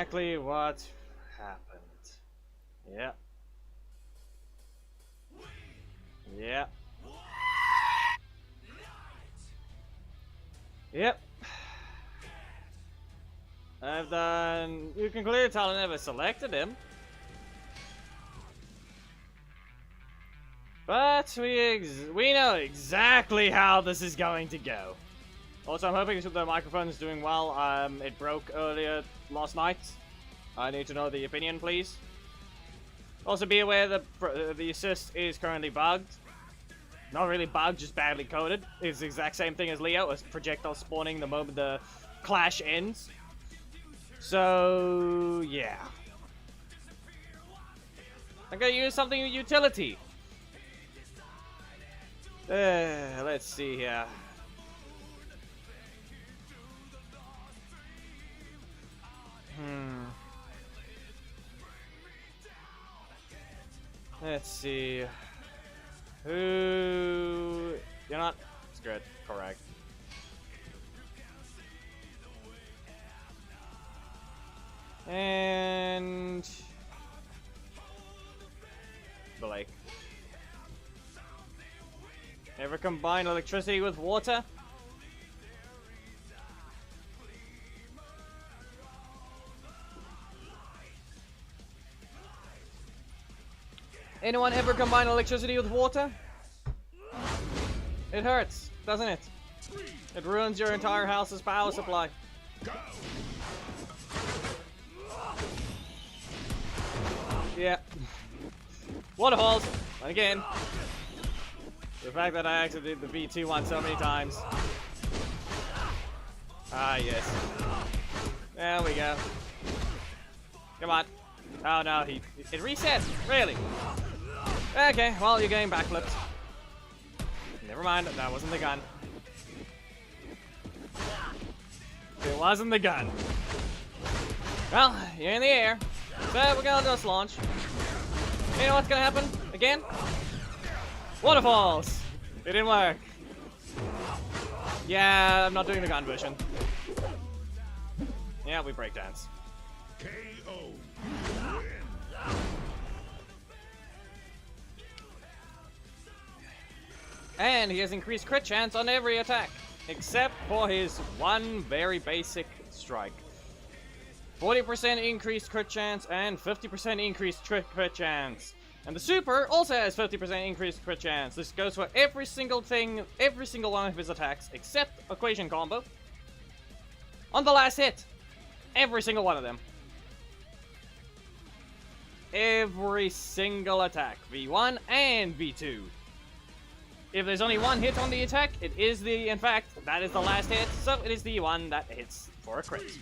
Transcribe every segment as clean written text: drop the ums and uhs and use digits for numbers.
exactly what happened. Yep. Yep. Yep. I've done... You can clearly tell I never selected him. But we know exactly how this is going to go. Also, I'm hoping the microphone is doing well. It broke earlier last night. I need to know the opinion, please. Also, be aware that the assist is currently bugged. Not really bugged, just badly coded. It's the exact same thing as Leo, as projectile spawning the moment the clash ends. So, yeah. I'm gonna use something with utility. Let's see here. Let's see. Who... You're not... It's good. Correct. And... Blake. Ever combine electricity with water? Anyone ever combine electricity with water? It hurts, doesn't it? It ruins your entire house's power supply. Yeah. Waterfalls, again. The fact that I actually did the V2 one so many times. Ah, yes. There we go. Come on. Oh no, it resets. Really? Okay, well, you're getting backflipped. Never mind, that wasn't the gun. It wasn't the gun. Well, you're in the air. So we're gonna just launch. You know what's gonna happen? Again? Waterfalls! It didn't work. Yeah, I'm not doing the gun version. Yeah, we breakdance. KO. And he has increased crit chance on every attack, except for his one very basic strike. 40% increased crit chance and 50% increased crit chance. And the super also has 50% increased crit chance. This goes for every single thing, every single one of his attacks, except equation combo. On the last hit. Every single one of them. Every single attack. V1 and V2. If there's only one hit on the attack, it is in fact, that is the last hit, so it is the one that hits for a crit.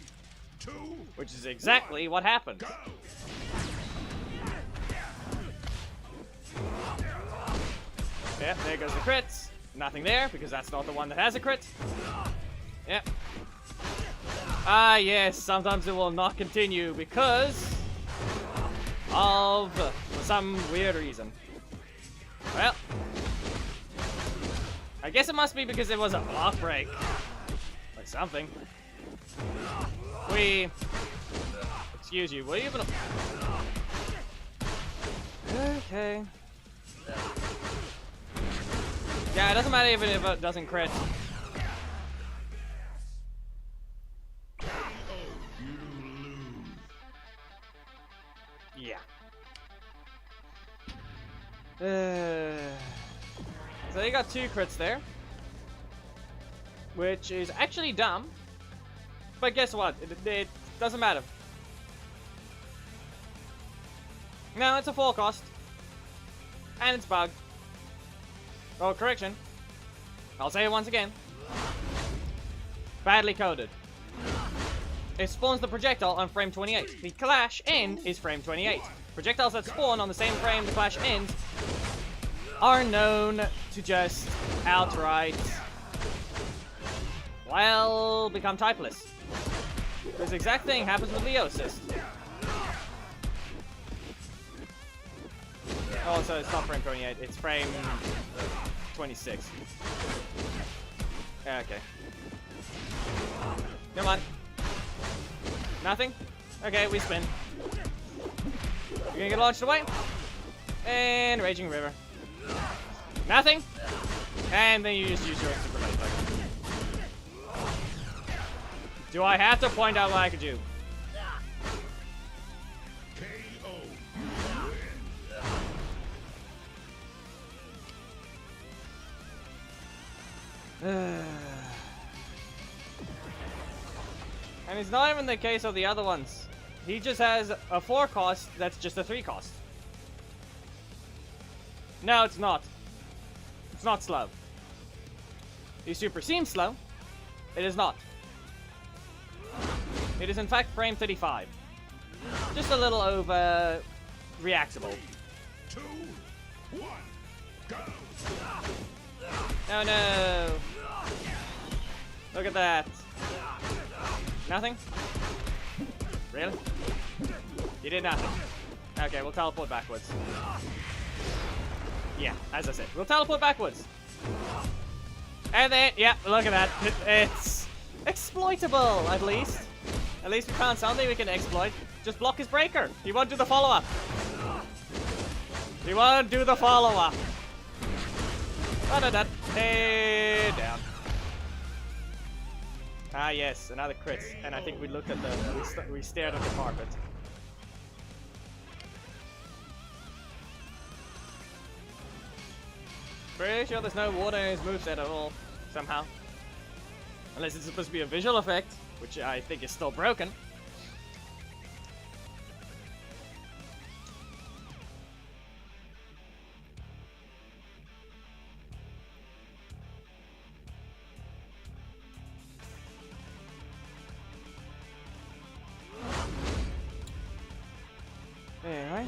Which is exactly what happened. Yep, there goes the crits. Nothing there, because that's not the one that has a crit. Yep. Ah, yes, sometimes it will not continue because of some weird reason. Well, I guess it must be because it was a block break. Or something. Excuse you, will you even... Okay. Yeah, it doesn't matter even if it doesn't crit. Yeah. So you got 2 crits there. Which is actually dumb. But guess what? It doesn't matter. No, it's a full cost. And it's bugged. Oh, correction. I'll say it once again. Badly coded. It spawns the projectile on frame 28. The clash end is frame 28. Projectiles that spawn on the same frame the clash ends are known to just outright, well, become typeless. This exact thing happens with Leo assist. Oh, so it's not frame 28, it's frame 26. Okay. Come on. Nothing? Okay, we spin. You're gonna get launched away. And Raging River. Nothing. And then you just use your super light bug. Do I have to point out what I could do? And it's not even the case of the other ones. He just has a 4 cost that's just a 3 cost. No, it's not. It's not slow. The super seems slow. It is not. It is in fact frame 35. Just a little over reactable. 2, 1, go! Oh no! Look at that. Nothing? Really? You did nothing. Okay, we'll teleport backwards. Yeah, as I said, we'll teleport backwards. And then, yeah, look at that. It's exploitable, at least. At least we found something we can exploit. Just block his breaker. He won't do the follow-up. He won't do the follow-up. Da-da-da. Hey, down. Ah, yes, another crit. And I think we looked at the... We stared at the carpet. Pretty sure there's no water in his moveset at all, somehow. Unless it's supposed to be a visual effect, which I think is still broken. Anyway.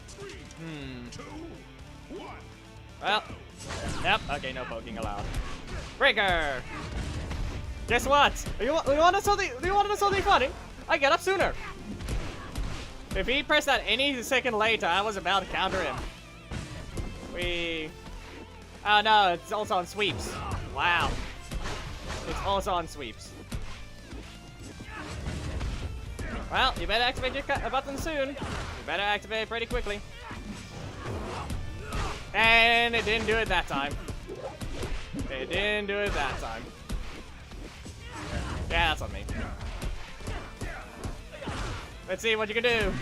3, 2, 1. Well, yep. Okay, no poking allowed. Breaker. Guess what? You want to know something funny? I get up sooner. If he pressed that any second later, I was about to counter him. Oh no, it's also on sweeps. Wow. It's also on sweeps. Well, you better activate your button soon. You better activate it pretty quickly. And it didn't do it that time. It didn't do it that time. Yeah, that's on me. Let's see what you can do.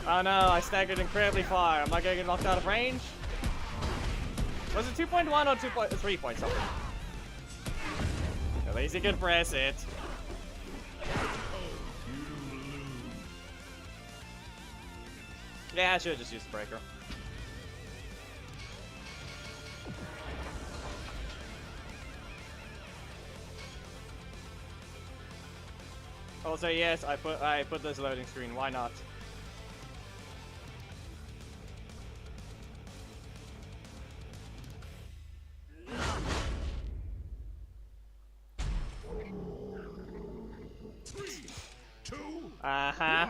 Oh no, I staggered incredibly far. Am I gonna get knocked out of range? Was it 2.1 or 2.3 point something? At least you can press it. Yeah, I should have just used the breaker. Also, yes, I put this loading screen. Why not? Uh-huh.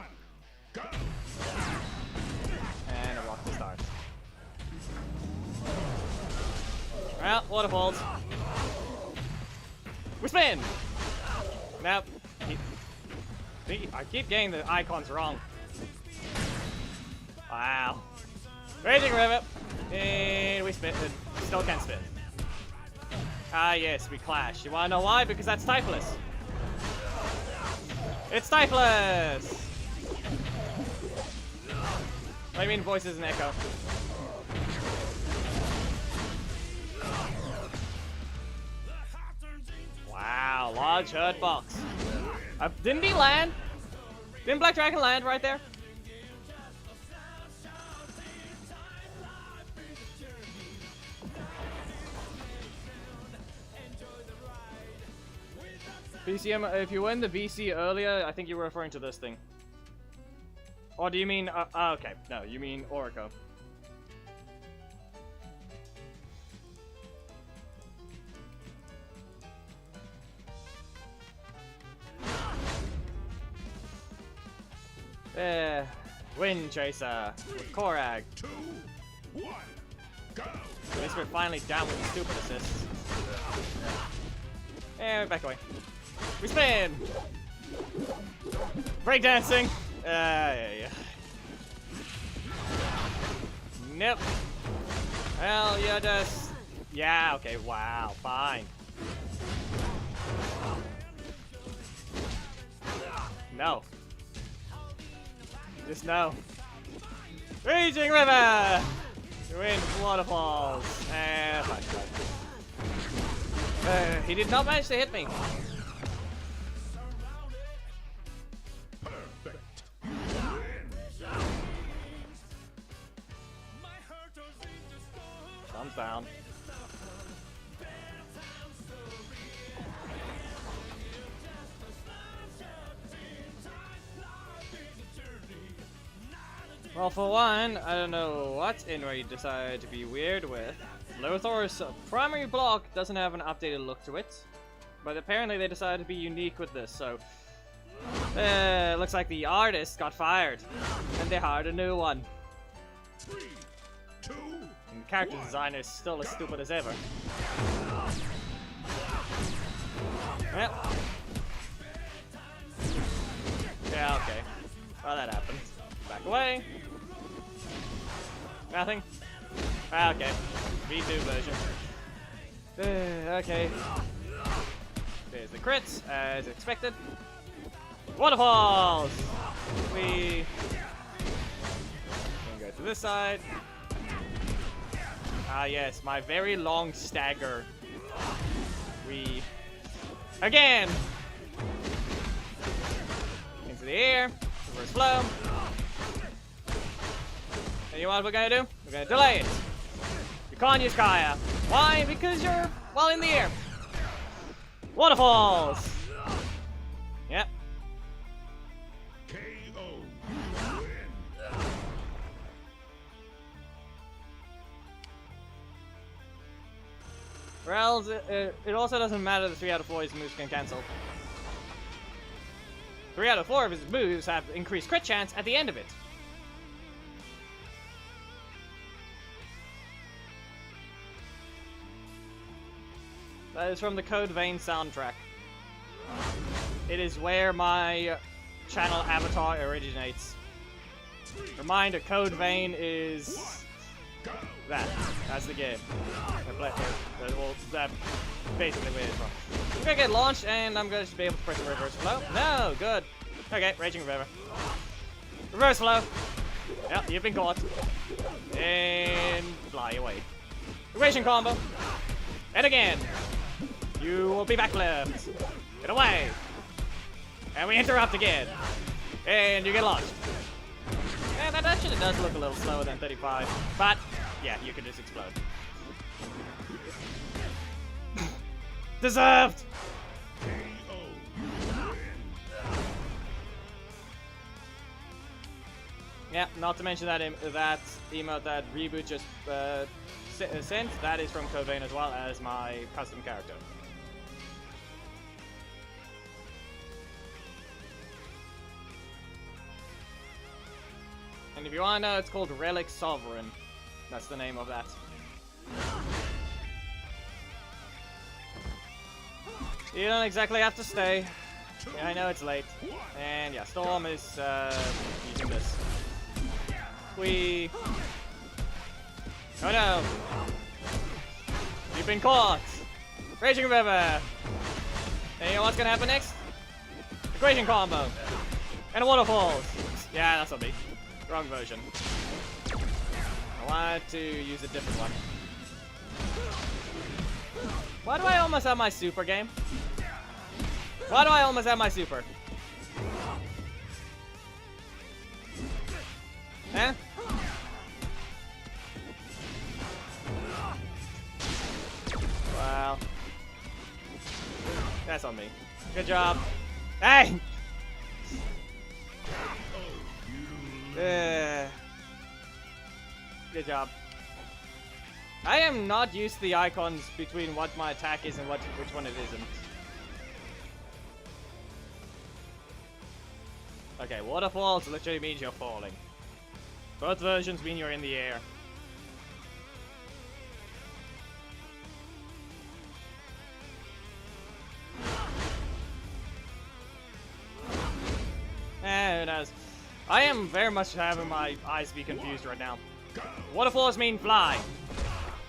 And a rock to start. Well, waterfalls. We spin! Nope. I keep getting the icons wrong. Wow. Raging Ribbit. And we spin. Still can't spin. Ah, yes, we clash. You wanna know why? Because that's typeless. It's typeless! I mean, voices and echo. Wow, large hurt box. Didn't he land? Didn't Black Dragon land right there? BCM, if you win the BC earlier, I think you were referring to this thing. Or do you mean, okay, no, you mean Aurico. Wind Chaser with Korag. 2, 1, go! At least we're finally down with the stupid assists. And we're back away. We spin! Breakdancing! Yeah. Nope. Well, you're just... Yeah, okay, wow, fine. No. Just no. Raging River! Wind waterfalls. And he did not manage to hit me. Perfect. Thumbs down. Well, for one, I don't know what Inri decided to be weird with. Lothor's primary block doesn't have an updated look to it, but apparently they decided to be unique with this, so... looks like the artist got fired, and they hired a new one. 3, 2, And the character designer is still as stupid as ever. Well. Yeah, okay. Well, that happened. Back away. Nothing. Ah, okay. V2 version. Okay. There's the crits, as expected. Waterfalls! We can go to this side. Ah, yes, my very long stagger. We again into the air. Reverse flow. And you know what we're gonna do? We're gonna delay it. You can't use Kaya. Why? Because you're, well, in the air. Waterfalls! Yep. KO. Well, it also doesn't matter that 3 out of 4 of his moves can cancel. 3 out of 4 of his moves have increased crit chance at the end of it. That is from the Code Vein soundtrack. It is where my channel avatar originates. Reminder, Code Vein is that. That's the game. That's basically where it's from. I'm gonna get launched and I'm gonna just be able to press the reverse flow. No, good. Okay, Raging River. Reverse flow. Yep, you've been caught. And fly away. Equation combo. And again. You will be backflipped. Get away. And we interrupt again. And you get launched. And that actually does look a little slower than 35. But, yeah, you can just explode. Deserved! Yeah, not to mention that that emote that Reboot just sent. That is from Code Vein as well as my custom character. And if you want to know, it's called Relic Sovereign. That's the name of that. You don't exactly have to stay. Yeah, I know it's late. And yeah, Storm is using this. Oh no! You've been caught! Raging River! And you know what's gonna happen next? Equation combo! And a waterfall! Yeah, that's on me. Wrong version. I wanted to use a different one. Why do I almost have my super game? Why do I almost have my super? Eh? Wow. That's on me. Good job. Hey! Good job. I am not used to the icons between what my attack is and which one it isn't. Okay, waterfalls literally means you're falling. Both versions mean you're in the air. I am very much having my eyes be confused right now. Waterfalls mean fly.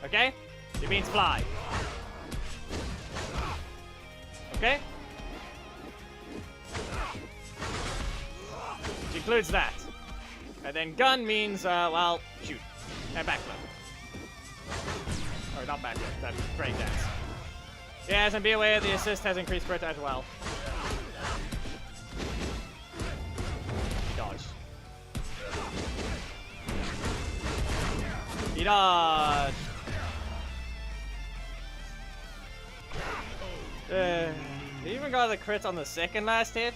Okay? It means fly. Okay? Which includes that. And then gun means, well, shoot. And backflip. Or not backflip, that's great dance. Yes, and be aware the assist has increased crit as well. Dodge. He dodged. He even got the crit on the second last hit.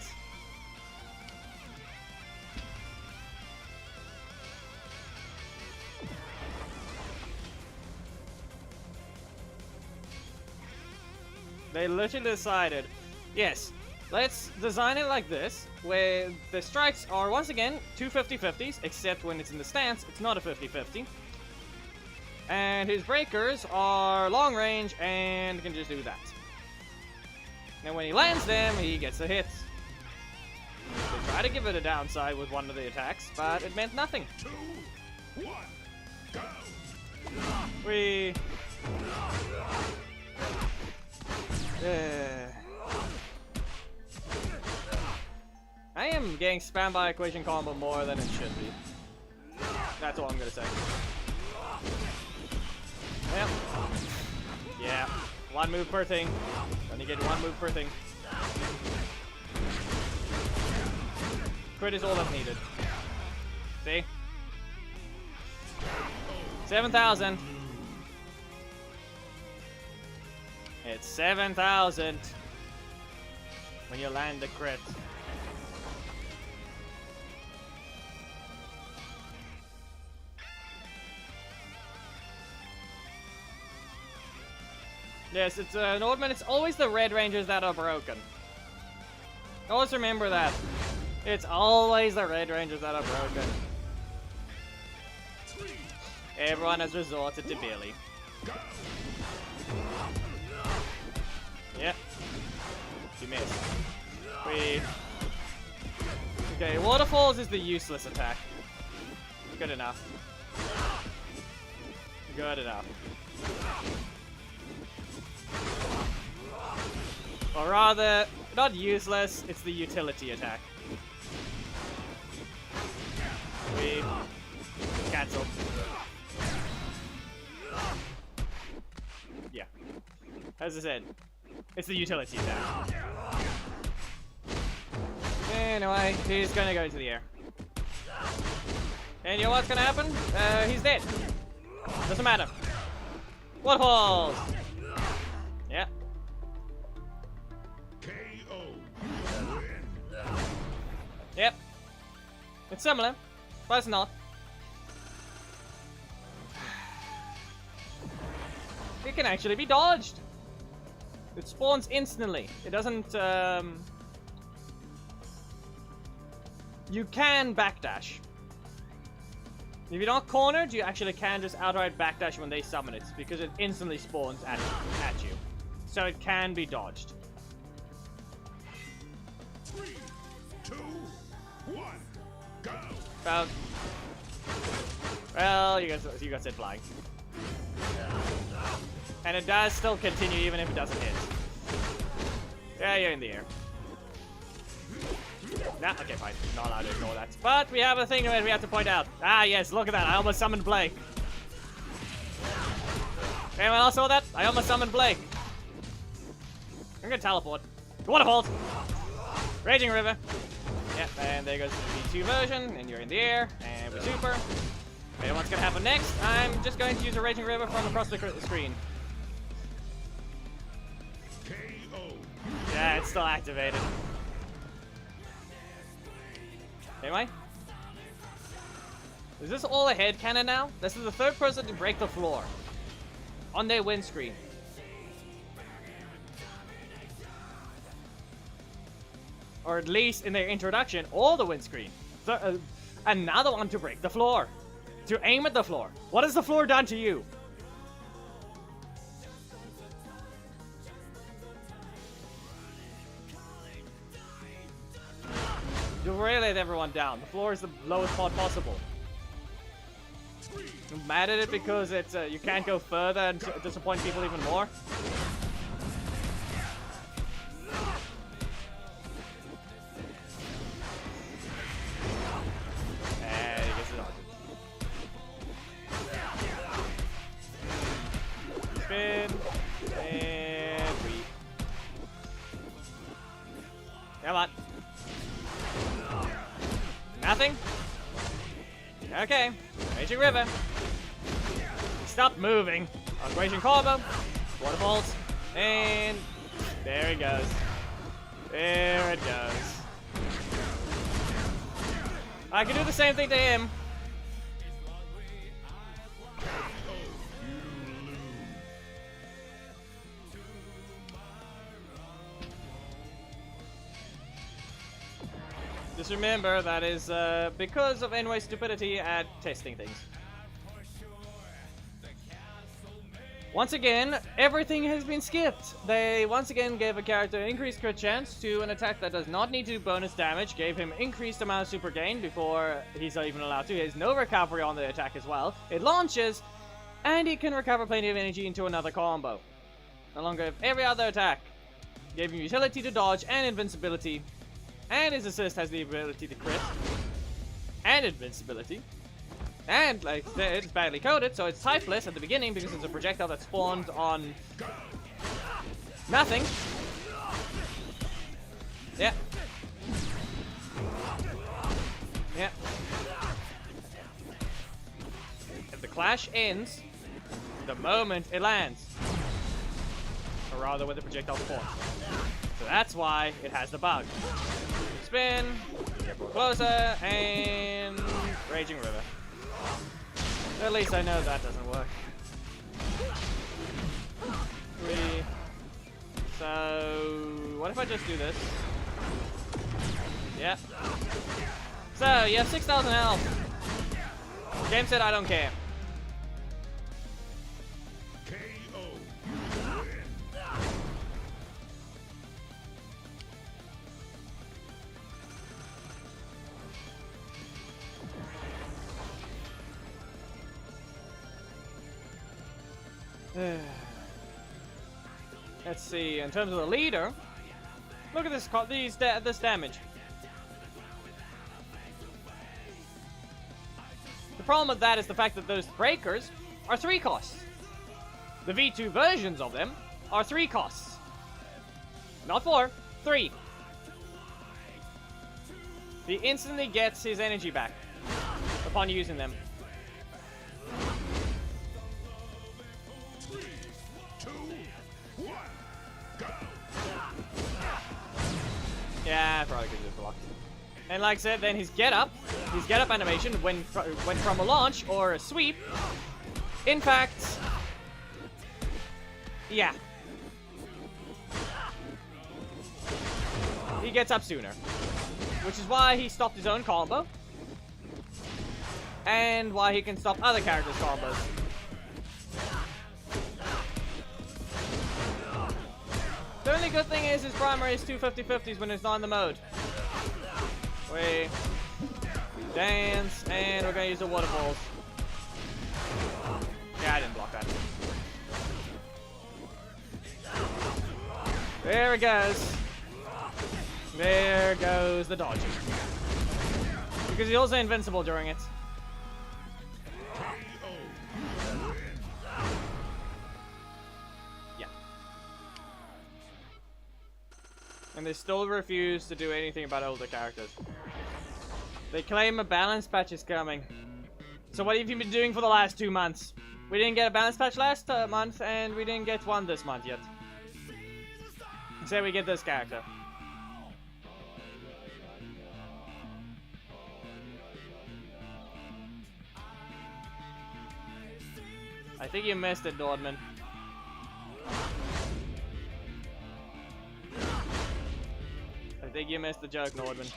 They literally decided, yes, let's design it like this, where the strikes are once again two 50-50s, except when it's in the stance, it's not a 50-50. And his breakers are long range and can just do that. And when he lands them, he gets a hit. They try to give it a downside with one of the attacks, but it meant nothing. 2, 1, go! We. I am getting spammed by equation combo more than it should be. That's all I'm gonna say. Yep. Yeah. One move per thing. Only get one move per thing. Crit is all that's needed. See? 7,000. It's 7,000 when you land the crit. Yes, it's Nordman. It's always the Red Rangers that are broken. Always remember that. It's always the Red Rangers that are broken. Everyone has resorted to Billy. Yep. You missed. Okay, Waterfalls is the useless attack. Good enough. Good enough. Or rather, not useless, it's the utility attack. Cancel. Yeah. As I said, it's the utility attack. Anyway, he's gonna go into the air. And you know what's gonna happen? He's dead. Doesn't matter. Waterfalls! Yeah. KO. Yep. It's similar, but it's not. It can actually be dodged. It spawns instantly. It doesn't, You can backdash. If you're not cornered, you actually can just outright backdash when they summon it, because it instantly spawns at you. So it can be dodged. 3, 2, 1, go! Well, you got set flying. And it does still continue even if it doesn't hit. Yeah, you're in the air. Nah, okay, fine. Not allowed to ignore that. But we have a thing that we have to point out. Ah, yes, look at that. I almost summoned Blake. Anyone else saw that? I almost summoned Blake. I'm gonna teleport. Waterfalls! Raging River. Yep, and there goes the V2 version, and you're in the air, and we're super. Okay, what's gonna happen next? I'm just going to use a Raging River from across the screen. KO. Yeah, it's still activated. Anyway. Is this all a head cannon now? This is the third person to break the floor. On their windscreen. Or at least in their introduction, all the windscreen. So, another one to break the floor. To aim at the floor. What has the floor done to you? You really let everyone down. The floor is the lowest part possible. I'm mad at it because it's you can't go further and disappoint people even more. And he gets it on. Spin and we. Come on. Nothing? Okay. Raging River. Stop moving. Raging Combo. Waterfalls. And there it goes. There it goes. I can do the same thing to him. Just remember, that is because of NY's stupidity at testing things. Once again, everything has been skipped. They once again gave a character increased crit chance to an attack that does not need to do bonus damage, gave him increased amount of super gain before he's even allowed to. He has no recovery on the attack as well. It launches, and he can recover plenty of energy into another combo. Along with every other attack. Gave him utility to dodge and invincibility. And his assist has the ability to crit. And invincibility. And, like I said, it's badly coded, so it's typeless at the beginning because it's a projectile that spawned on nothing. Yeah. Yeah. If the clash ends, the moment it lands. Or rather, when the projectile spawns. So that's why it has the bug. Spin, get more closer, and Raging River. At least I know that doesn't work. 3. So, what if I just do this? Yeah. So, you have 6,000 health. Game said I don't care. Let's see, in terms of the leader, look at this this damage. The problem with that is the fact that those breakers are 3 costs. The V2 versions of them are 3 costs. Not 4, 3. He instantly gets his energy back upon using them. Yeah, I probably could have blocked. And like I said, then his get up animation when from a launch or a sweep. In fact, yeah, he gets up sooner, which is why he stopped his own combo, and why he can stop other characters' combos. The only good thing is his primary is 2 50-50s when it's not in the mode. We dance, and we're gonna use the waterfalls. Yeah, I didn't block that. There it goes. There goes the dodging. Because he's also invincible during it. And they still refuse to do anything about older characters. They claim a balance patch is coming. So what have you been doing for the last 2 months? We didn't get a balance patch last month, and we didn't get one this month yet. Say we get this character. I think you missed it, Nordman. I think you missed the joke, Nordman.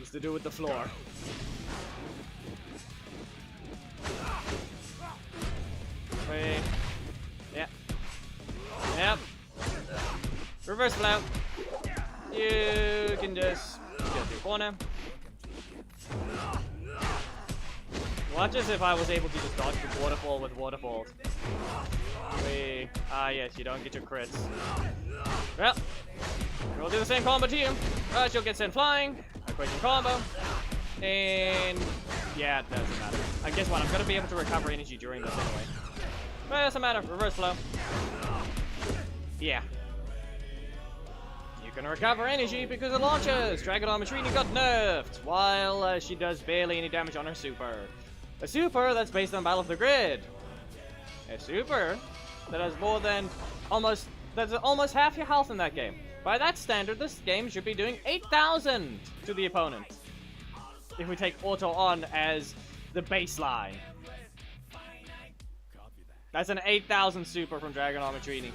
It's to do with the floor. Wait. Yeah. Yep. Reverse flow. You can just corner. Watch as if I was able to just dodge the waterfall with waterfalls. Ah, yes, you don't get your crits. Well, we'll do the same combo to you. She'll get sent flying. Equation combo. And yeah, it doesn't matter. I guess what? I'm gonna be able to recover energy during this anyway. But it doesn't matter. Reverse flow. Yeah. You can recover energy because it launches. Dragon Armor Trini got nerfed while she does barely any damage on her super. A super that's based on Battle of the Grid. A super that has more than almost half your health in that game. By that standard, this game should be doing 8,000 to the opponent. If we take auto on as the baseline. That's an 8,000 super from Dragon Armor Trini.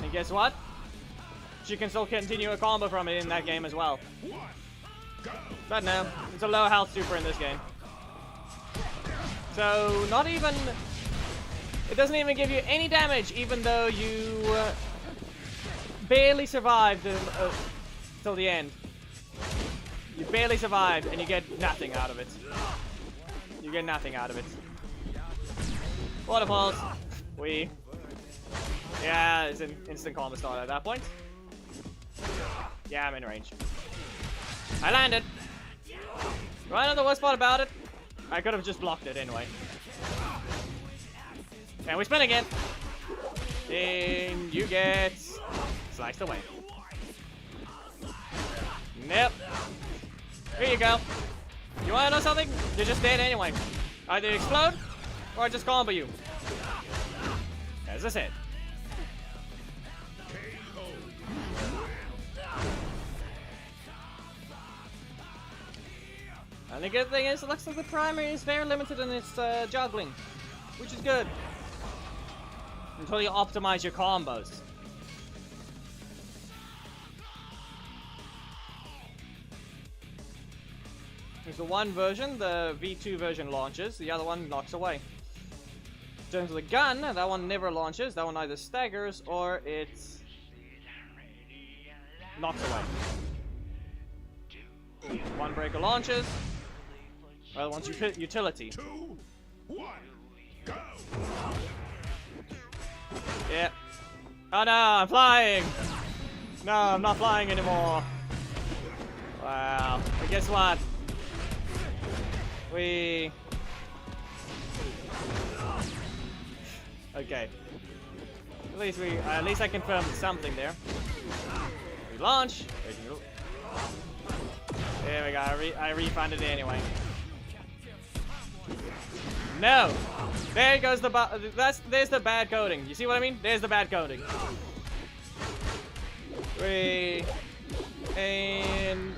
And guess what? She can still continue a combo from it in that game as well. But no, it's a low health super in this game. So, not even... It doesn't even give you any damage, even though you barely survived till the end. You barely survived, and you get nothing out of it. You get nothing out of it. Waterfalls. Yeah, it's an instant combo start at that point. Yeah, I'm in range. I landed. Right on the worst part about it, I could have just blocked it anyway. And we spin again. And you get sliced away. Nope. Here you go. You wanna know something? You're just dead anyway. Either explode, or I just combo you. As I said. And the good thing is, it looks like the primary is very limited in its juggling, which is good. Until you optimize your combos. There's the one version, the V2 version launches, the other one knocks away. In terms of the gun, that one never launches, that one either staggers or it knocks away. One breaker launches. Well, one's utility. 2, 1, go! Yeah. Oh no, I'm flying! No, I'm not flying anymore. Wow. But guess what? Okay. At least I confirmed something there. We launch. There we go. I refunded it anyway. No. There goes the there's the bad coding. You see what I mean? There's the bad coding. And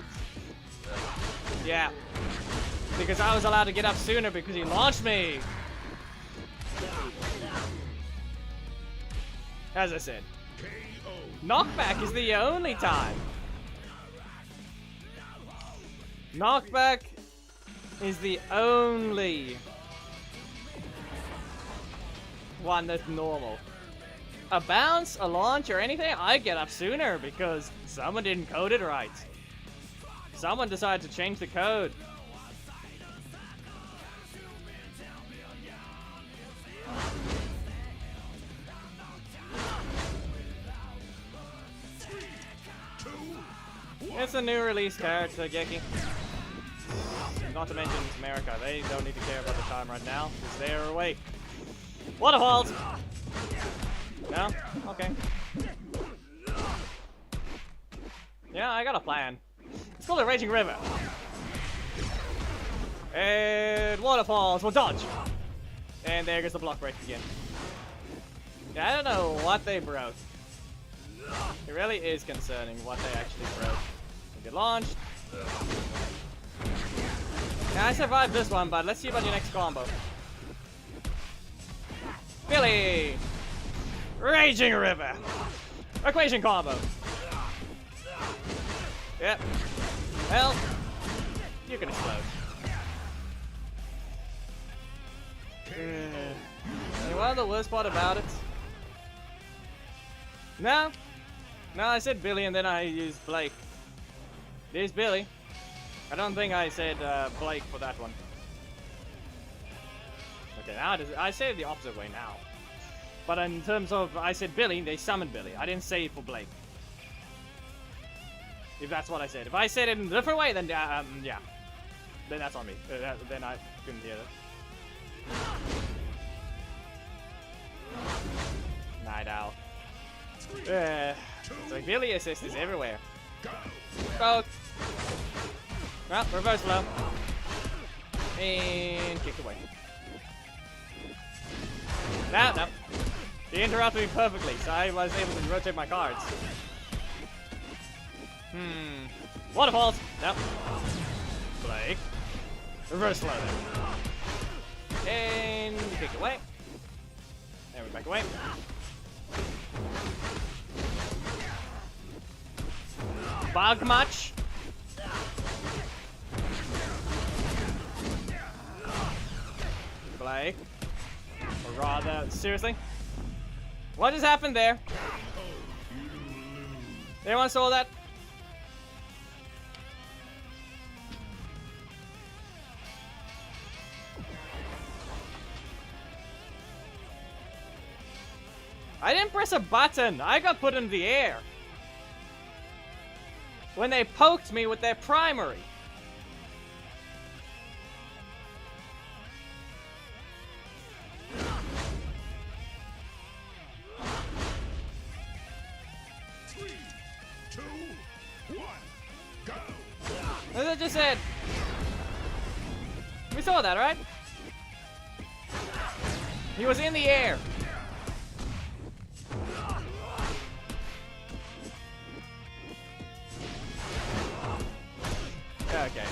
yeah. Because I was allowed to get up sooner because he launched me. As I said. Knockback is the only time. Knockback is the only one that's normal. A bounce, a launch, or anything, I get up sooner because someone didn't code it right. Someone decided to change the code. It's a new release character, Geki. Not to mention it's America. They don't need to care about the time right now, because they're awake. Waterfalls! No? Okay. Yeah, I got a plan. It's called a Raging River. And waterfalls will dodge. And there goes the block break again. Yeah, I don't know what they broke. It really is concerning what they actually broke. We get launched. Yeah, I survived this one, but let's see about your next combo. Billy! Raging River! Equation combo! Yep. Well, you can explode. Anyway, well, the worst part about it. No, I said Billy and then I used Blake. There's Billy. I don't think I said Blake for that one. Okay, now I say it the opposite way now. But in terms of I said Billy, they summoned Billy. I didn't say it for Blake. If that's what I said. If I said it in a different way, then yeah. Then that's on me. Then I couldn't hear it. Night Owl. It's like Billy assist is everywhere. Go! Well, reverse blow. And kick away. No. He interrupted me perfectly, so I was able to rotate my cards. Waterfalls! Nope. Blake. Reverse blow there. And kick away. And we back away. Bug much? Blake. Or rather, seriously? What just happened there? Anyone saw that? I didn't press a button. I got put in the air. When they poked me with their primary. As I just said. We saw that, right? He was in the air. Okay.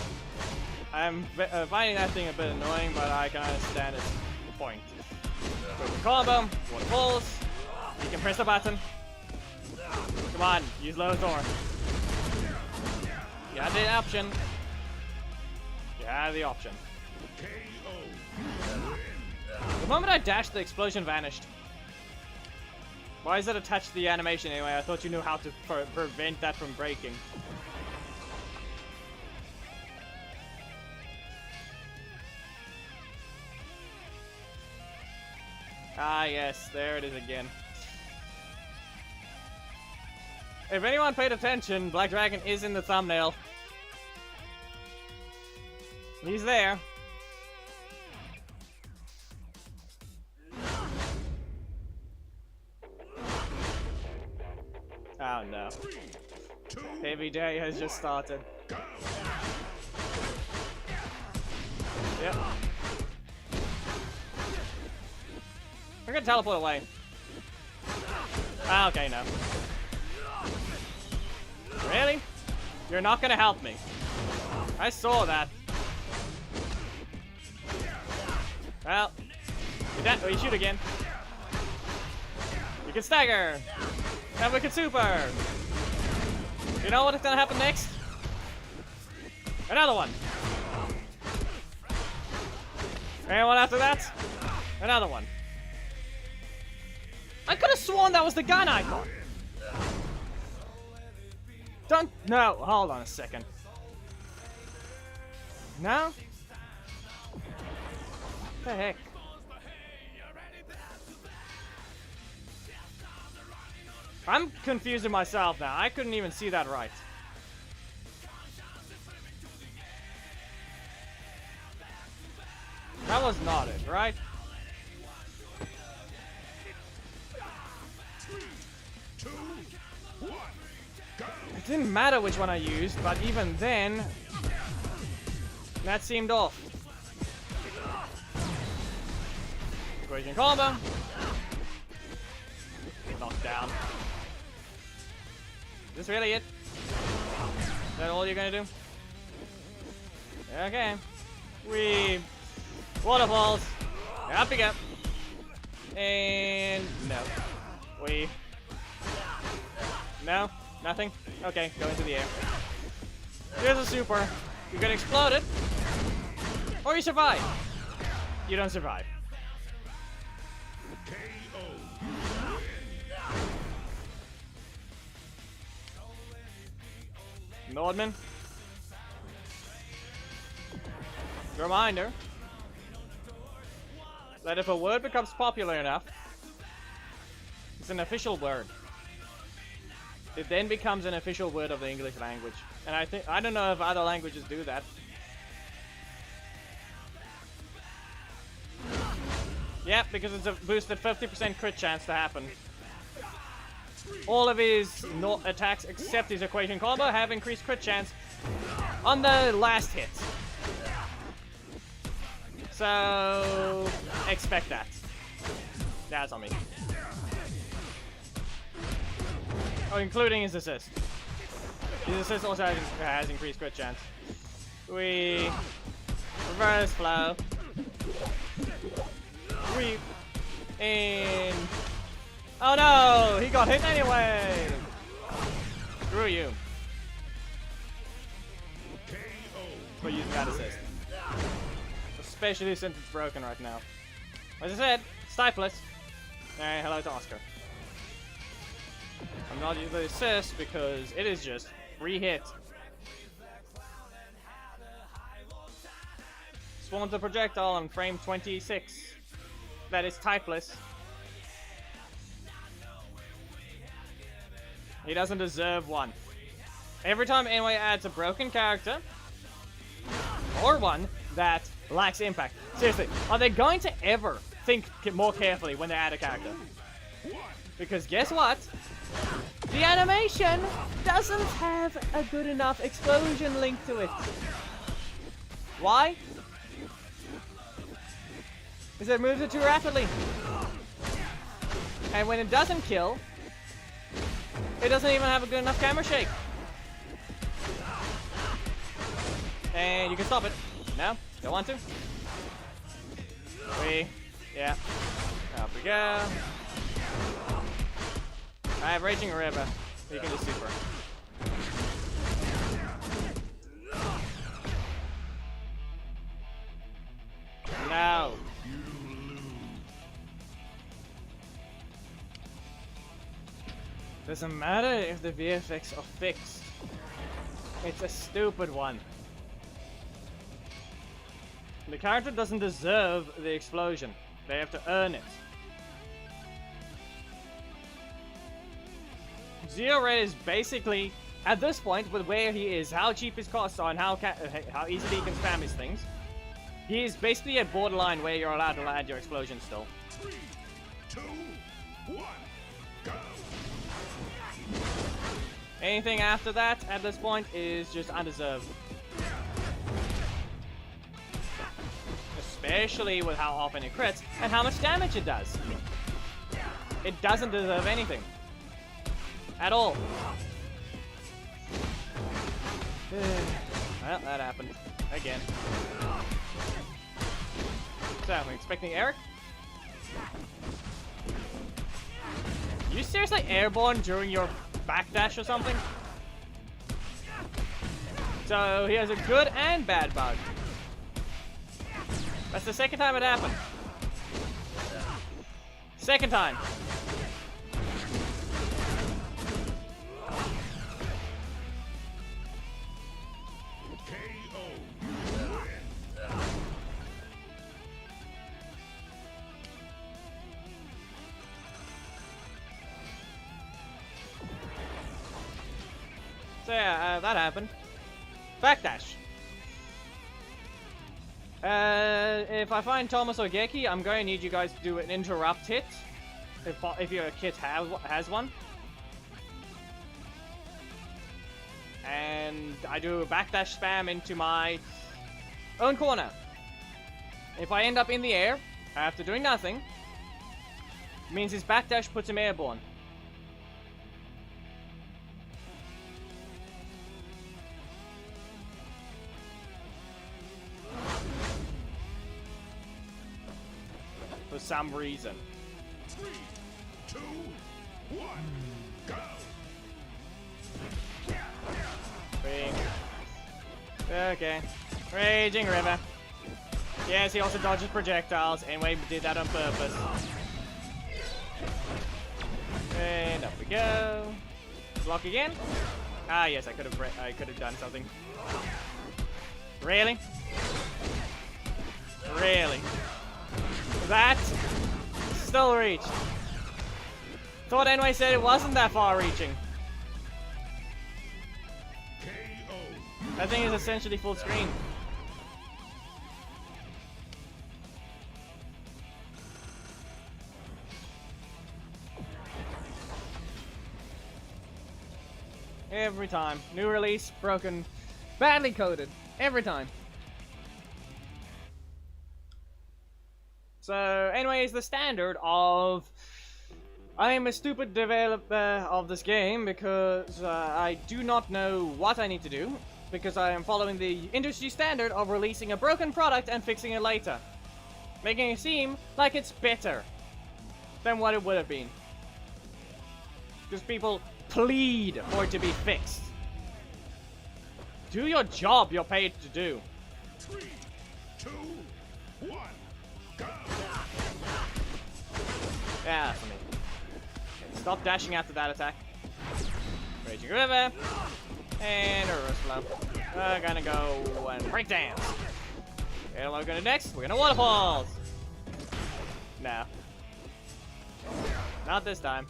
I'm finding that thing a bit annoying, but I can understand its point. With the combo, one pulls, you can press the button. Come on, use low thorn. You have the option. You have the option. The moment I dashed, the explosion vanished. Why is it attached to the animation anyway? I thought you knew how to prevent that from breaking. Ah, yes, there it is again. If anyone paid attention, Black Dragon is in the thumbnail. He's there. Oh no. Heavy day has just started. Yep. We're gonna teleport away. Ah, okay, no. Really? You're not gonna help me. I saw that. Well, you shoot again. You can stagger. And we can super. You know what's gonna happen next? Another one. And one after that? Another one. I could have sworn that was the gun icon. No, hold on a second. No? What the heck? I'm confusing myself now. I couldn't even see that right. That was not it, right? It didn't matter which one I used, but even then, that seemed off. Equation combo. Knocked down. Is this really it? Is that all you're gonna do? Okay. Waterfalls. Up you go. And no. No? Nothing? Okay, go into the air. Here's a super. You get exploded. Or you survive. You don't survive. Nordman. Reminder that if a word becomes popular enough, it's an official word. It then becomes an official word of the English language. And I don't know if other languages do that. Yeah, because it's a boosted 50% crit chance to happen. All of his attacks except his equation combo have increased crit chance on the last hit. So expect that. That's on me. Oh, including his assist. His assist also has increased crit chance. We reverse flow. Sweep in. Oh no! He got hit anyway! Screw you. For using that assist. Especially since it's broken right now. As I said, it's typeless. Hey, hello to Oscar. I'm not using the assist because it is just free hit. Spawns a projectile on frame 26. That is typeless. He doesn't deserve one. Every time anyone adds a broken character, or one that lacks impact. Seriously, are they going to ever think more carefully when they add a character? Because guess what? The animation doesn't have a good enough explosion link to it. Why? Because it moves it too rapidly. And when it doesn't kill, it doesn't even have a good enough camera shake. And you can stop it. No? Don't want to? Yeah. Up we go. I have Raging River. You can just super. No. Doesn't matter if the VFX are fixed. It's a stupid one. The character doesn't deserve the explosion. They have to earn it. Zero Red is basically, at this point, with where he is, how cheap his costs are, and how easily he can spam his things, he is basically at borderline where you're allowed to add your explosion still. 3, 2, 1, go! Anything after that, at this point, is just undeserved. Especially with how often it crits, and how much damage it does. It doesn't deserve anything. At all. Well, that happened. Again. So, I'm expecting Eric? You seriously airborne during your backdash or something? So, he has a good and bad bug. That's the second time it happened. Second time. So yeah, that happened. Backdash. If I find Thomas or Geki, I'm going to need you guys to do an interrupt hit. If your kit has one. And I do a backdash spam into my own corner. If I end up in the air, after doing nothing, it means his backdash puts him airborne. For some reason. 3, 2, 1, go! Okay. Raging River. Yes, he also dodges projectiles, and we did that on purpose. block again. Ah, yes, I could have done something. Really? Really? That still reached. Thought anyway said it wasn't that far reaching. That thing is essentially full screen. Every time. New release, broken, badly coded. Every time. So, anyways, the standard of... I am a stupid developer of this game because I do not know what I need to do. Because I am following the industry standard of releasing a broken product and fixing it later. Making it seem like it's better than what it would have been. Because people plead for it to be fixed. Do your job you're paid to do. 3, 2, 1, go! Yeah, that's for me. Stop dashing after that attack. Raging River. And a reverse flow. We're gonna go and break dance. And what we're gonna do next? We're gonna waterfalls. No. Not this time.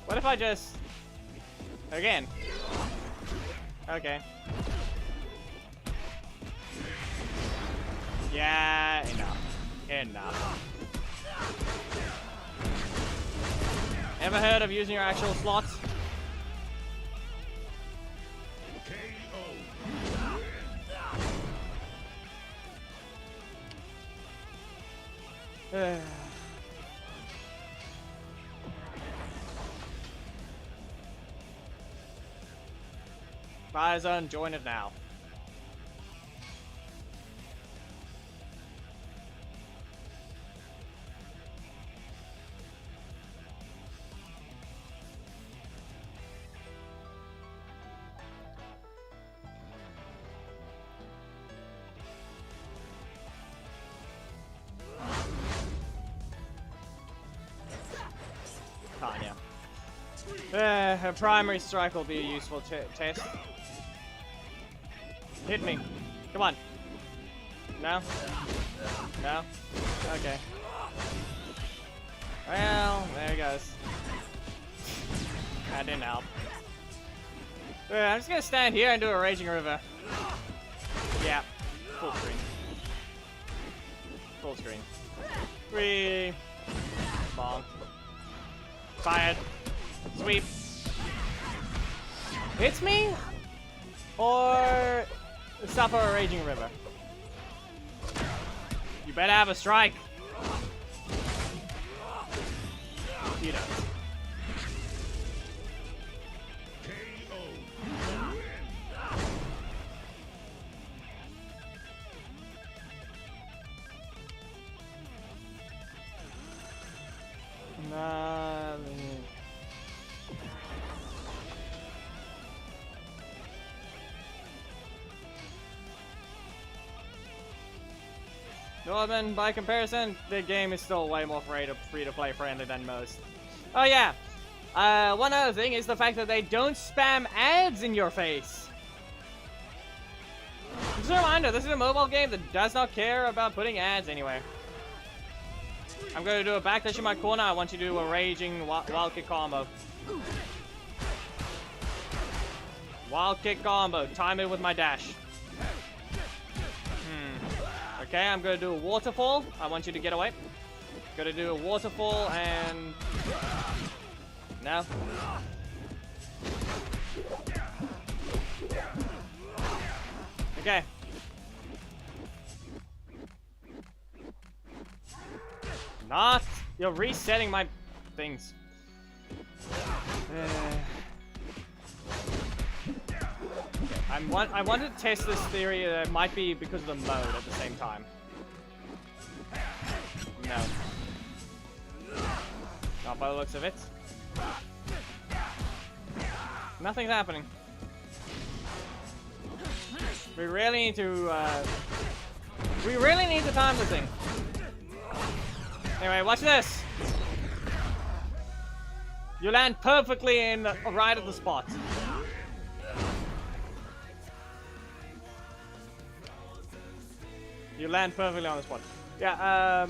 What if I just... Again. Okay. Yeah, enough. Enough. Ever heard of using your actual slots? Fire zone, join it now. Her primary strike will be a useful test. Hit me. Come on. No? No? Okay. Well, there he goes. That didn't help. I'm just gonna stand here and do a Raging River. Yeah. Full screen. Full screen. 3. Bonk. Fired. Sweep. Hits me? Or suffer a Raging River? You better have a strike. You don't. Norman, by comparison, the game is still way more free-to-play friendly than most. Oh yeah, one other thing is the fact that they don't spam ads in your face. Just a reminder, this is a mobile game that does not care about putting ads anywhere. I'm going to do a backdash in my corner. I want you to do a Raging wild kick combo. Wild kick combo. Time it with my dash. Okay, I'm going to do a waterfall. I want you to get away. Going to do a waterfall and... No. Okay. Not. You're resetting my things. I wanted to test this theory that it might be because of the mode at the same time. No. Not by the looks of it. Nothing's happening. We really need to time this thing. Anyway, watch this. You land perfectly in right at the spot. You land perfectly on the spot. Yeah,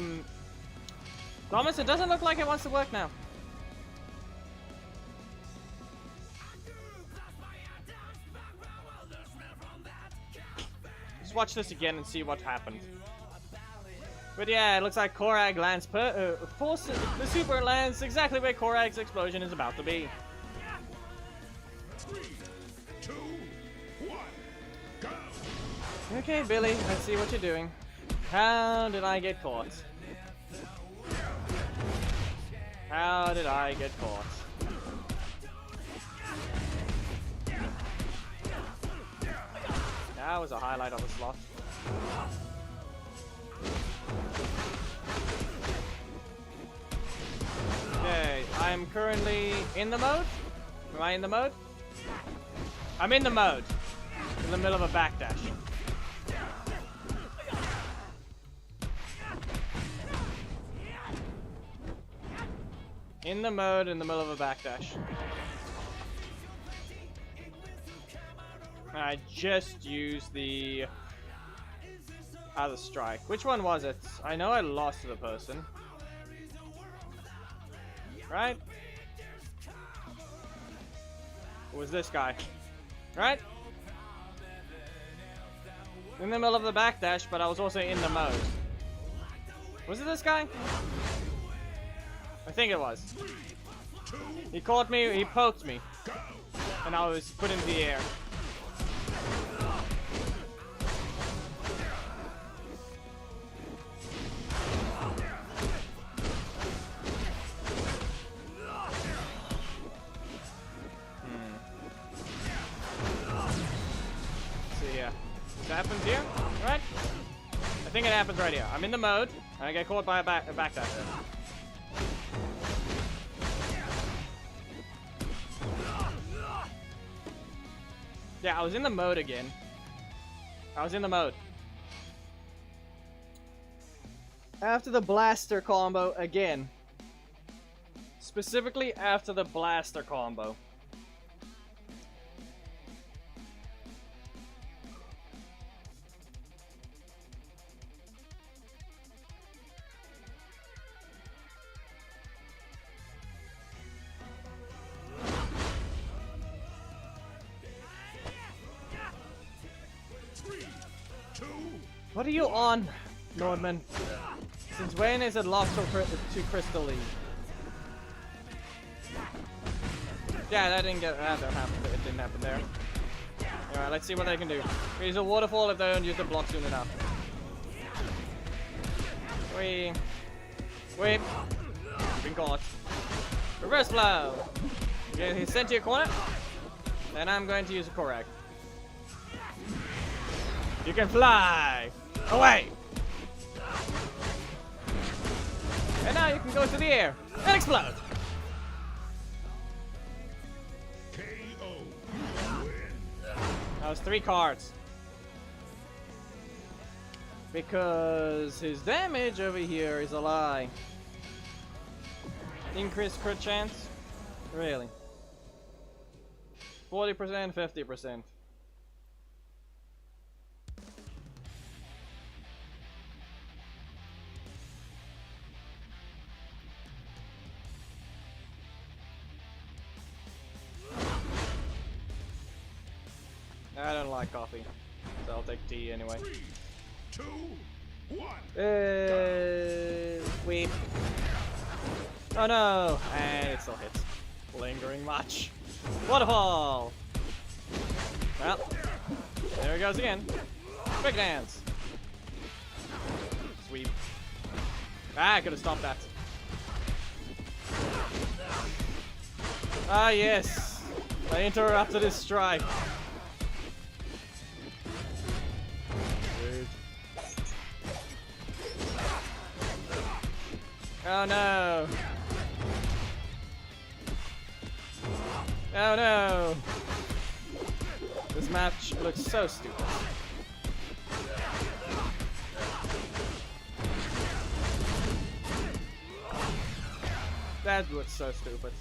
Thomas, it doesn't look like it wants to work now. Let's watch this again and see what happened. But yeah, it looks like Korag lands the super lands exactly where Korag's explosion is about to be. 3, 2, 1, go! Okay, Billy, let's see what you're doing. How did I get caught? How did I get caught? That was a highlight of the slot. Okay, I'm currently in the mode. Am I in the mode? I'm in the mode. In the middle of a backdash. In the mode, in the middle of a backdash. I just used the other strike. Which one was it? I know I lost to the person. Right? It was this guy. Right? In the middle of the backdash, but I was also in the mode. Was it this guy? I think it was. He caught me, he poked me. And I was put into the air. Happens here, right? I think it happens right here. I'm in the mode, and I get caught by a backdash. Yeah, I was in the mode again. I was in the mode. After the blaster combo again. Specifically after the blaster combo. What are you on, Nordman? Since when is it locked to Crystal League? Yeah, that didn't happen. It didn't happen there. Alright, let's see what they can do. Use a waterfall if they don't use the block soon enough. Wait. Been caught. Reverse flow. Okay, he's sent to your corner. Then I'm going to use a Korag. You can fly away. And now you can go into the air and explode. KO. That was 3 cards. Because his damage over here is a lie. Increased crit chance? Really? 40%, 50%. I don't like coffee, so I'll take tea anyway. 3, 2, 1. Sweep. Oh no! And it still hits. Lingering much. Waterfall! Well, there it goes again. Quick dance. Sweep. Ah, I could have stopped that. Ah, yes. I interrupted his strike. Oh no! Oh no! This match looks so stupid. That looks so stupid.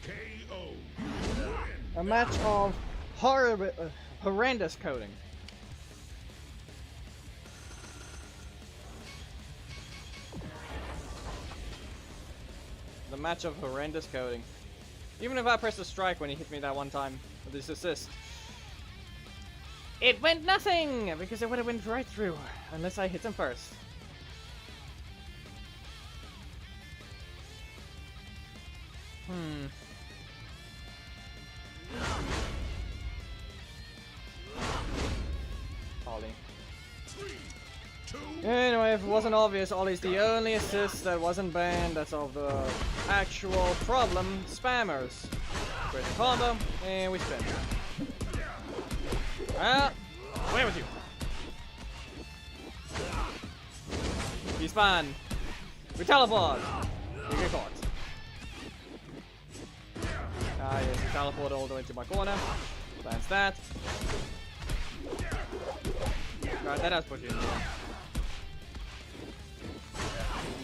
KO. A match of horrendous coding. The match of horrendous coding. Even if I pressed a strike when he hit me that one time with his assist, it went nothing because it would have went right through unless I hit him first. Ollie. Anyway, if it wasn't obvious, Ollie's the only assist that wasn't banned. That's all the actual problem. Spammers. Great combo, and we spin. Ah, away with you. He's fine. We teleport. You get caught. Ah, yes, he teleported all the way to my corner. That's that. Alright, that has put you in there.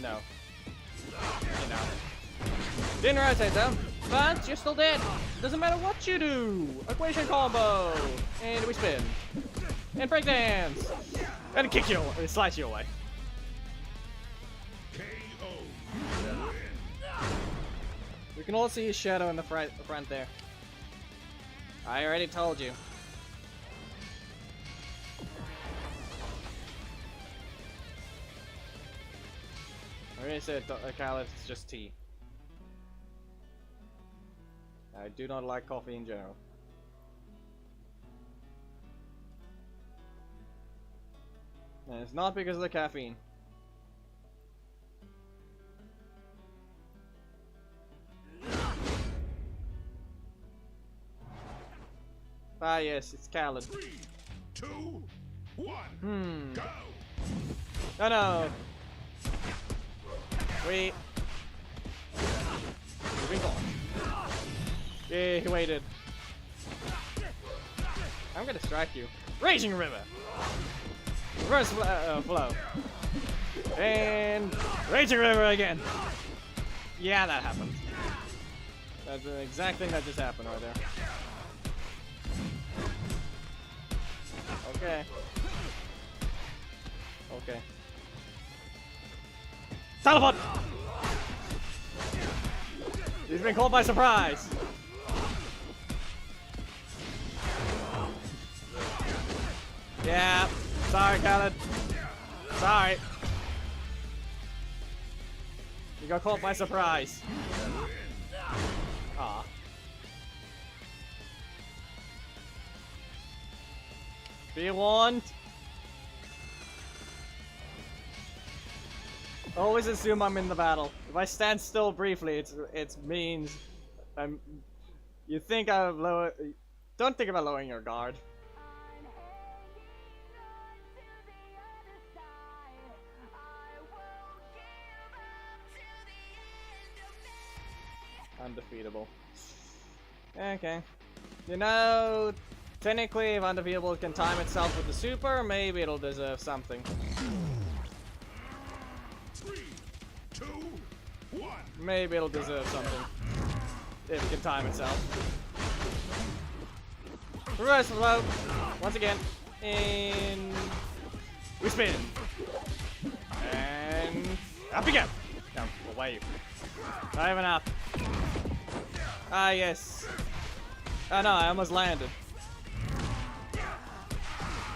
No. You know. Didn't rotate though, but you're still dead. Doesn't matter what you do. Equation combo. And we spin. And breakdance. And kick you, and slice you away. KO. We can all see his shadow in the front there. I already told you. I already said Khaled is just tea. I do not like coffee in general. And it's not because of the caffeine. Ah yes, it's Khaled. 3, 2, 1. Go. Oh no. Wait. Moving on. Yeah, he waited. I'm gonna strike you. Raging River. Reverse flow. And Raging River again. Yeah, that happened. That's the exact thing that just happened right there. Okay. Okay. Teleport! He's been caught by surprise. Yeah. Sorry, Khaled. Sorry. You got caught by surprise. Aw. Be warned. Always assume I'm in the battle. If I stand still briefly, it means I'm. You think I've lower. Don't think about lowering your guard. Undefeatable. Okay. You know, technically, if Undefeatable can time itself with the super, maybe it'll deserve something. 3, 2, 1. Maybe it'll deserve something. If it can time itself. Reverse flow. Once again. And we spin. And up again. No, away. Not even up. Ah, yes. Oh no, I almost landed.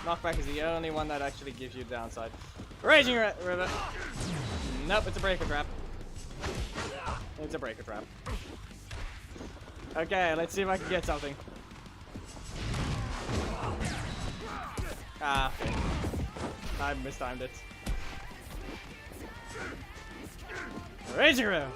Knockback is the only one that actually gives you downside. Raging River. Nope, it's a breaker trap. It's a breaker trap. Okay, let's see if I can get something. Ah, I mistimed it. Raging River.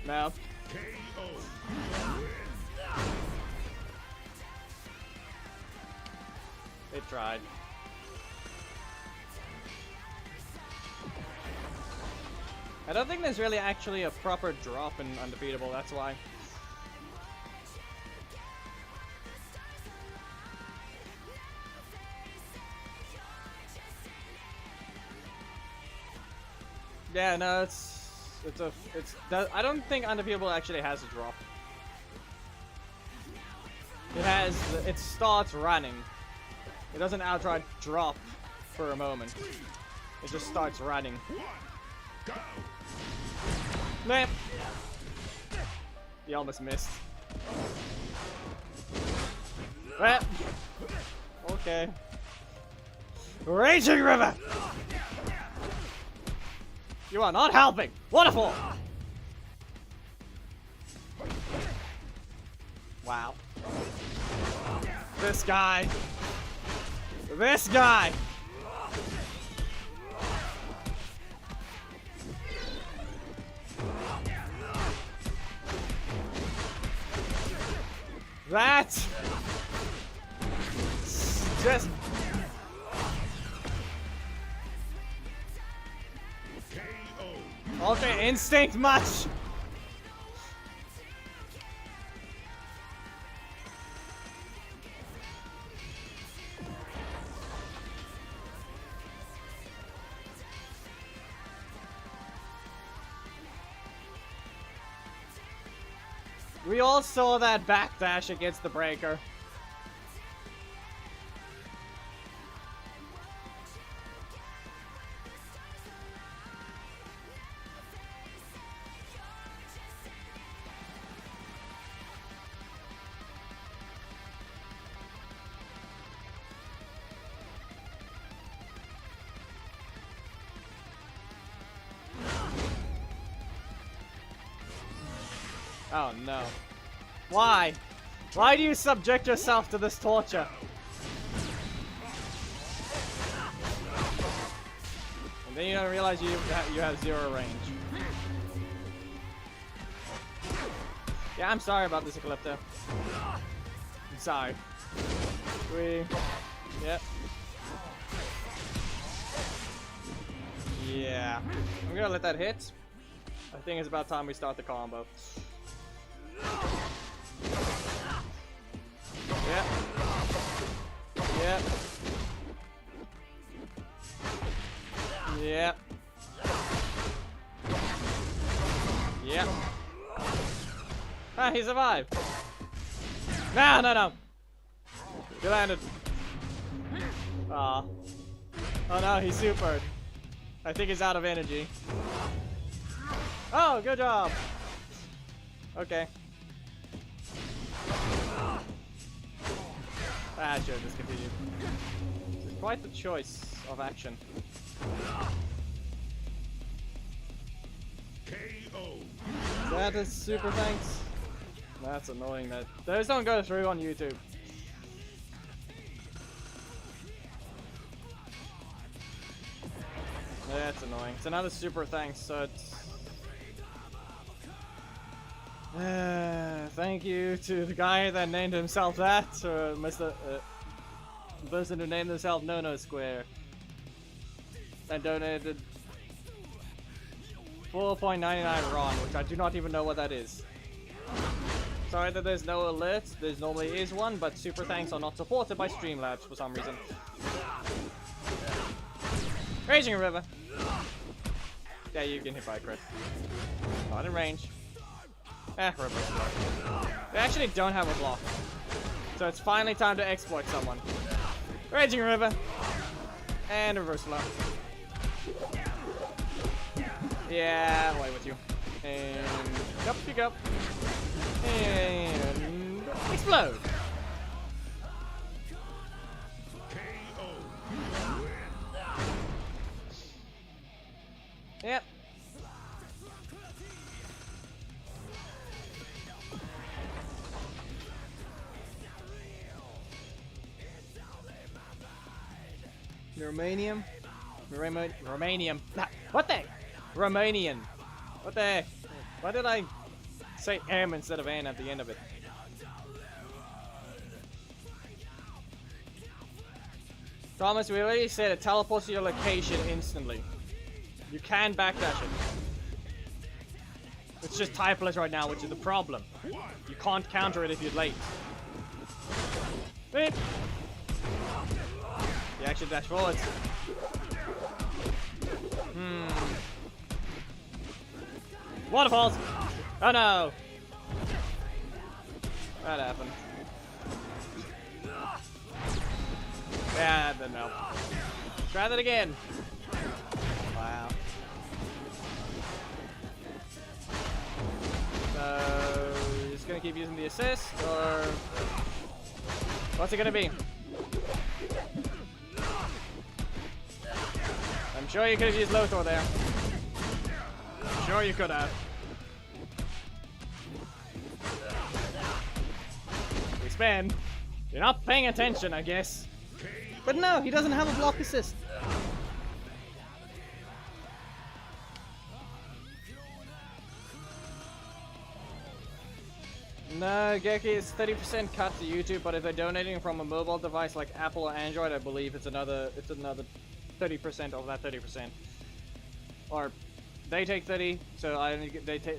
No. KO. It tried. I don't think there's really actually a proper drop in Undefeatable, that's why. Yeah, no, I don't think Undefeatable actually has a drop. It starts running. It doesn't outright drop for a moment. It just starts running. Nah. He almost missed. Well, okay. Raging River! You are not helping! Wonderful! Wow. This guy. This guy! That's just okay, instinct much. We all saw that backdash against the breaker. Oh no. Why? Why do you subject yourself to this torture? And then you don't realize you have zero range. Yeah, I'm sorry about this, Eclipto. I'm sorry. Yep. Yeah. I'm gonna let that hit. I think it's about time we start the combo. Yep. Yep. Yep. Yep. Ah, he survived. No, no, no. He landed. Aw. Oh no, he supered. I think he's out of energy. Oh, good job. Okay. Ah, sure, discontinued. It's quite the choice of action. KO. That is super thanks. That's annoying that those don't go through on YouTube. That's annoying. It's another super thanks, so it's... thank you to the guy that named himself that, or Mr. The person who named himself No Square. And donated 4.99 RON, which I do not even know what that is. Sorry that there's no alerts, there normally is one, but super thanks are not supported by Streamlabs for some reason. Raging River! Yeah, you can hit by a crit. Not in range. Reverse block. They actually don't have a block. So it's finally time to exploit someone. Raging River! And reverse block. Yeah, away with you. And up you go. And explode! Yep. Romanian? Romanian. What the? Romanian. What the heck? Why did I say M instead of N at the end of it? Thomas, we already said it teleports to your location instantly. You can backdash it. It's just typeless right now, which is the problem. You can't counter it if you're late. Beep. You actually dash forwards. Waterfalls! Oh no! That happened. Yeah, that didn't help. Try that again. Wow. So, just gonna keep using the assist, or what's it gonna be? I'm sure you could have used Lothar there. I'm sure you could have. We spin. You're not paying attention, I guess. But no, he doesn't have a block assist. No, Geki is 30% cut to YouTube, but if they're donating from a mobile device like Apple or Android, I believe it's another 30% of that 30%. Or they take 30, so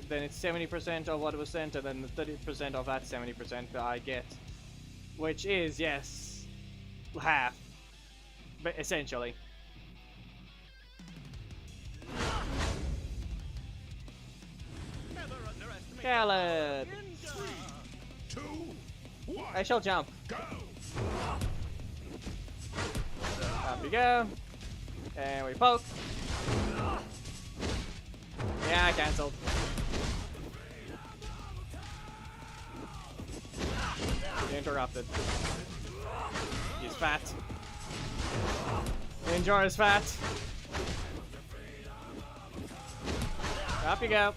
then it's 70% of what was sent, and then the 30% of that 70% that I get, which is, yes, half, but essentially. Khaled! 3, 2, 1. I shall jump. Go. Up we go. And we poke. Yeah, I cancelled. Interrupted. He's fat. Ninja is fat. Up you go.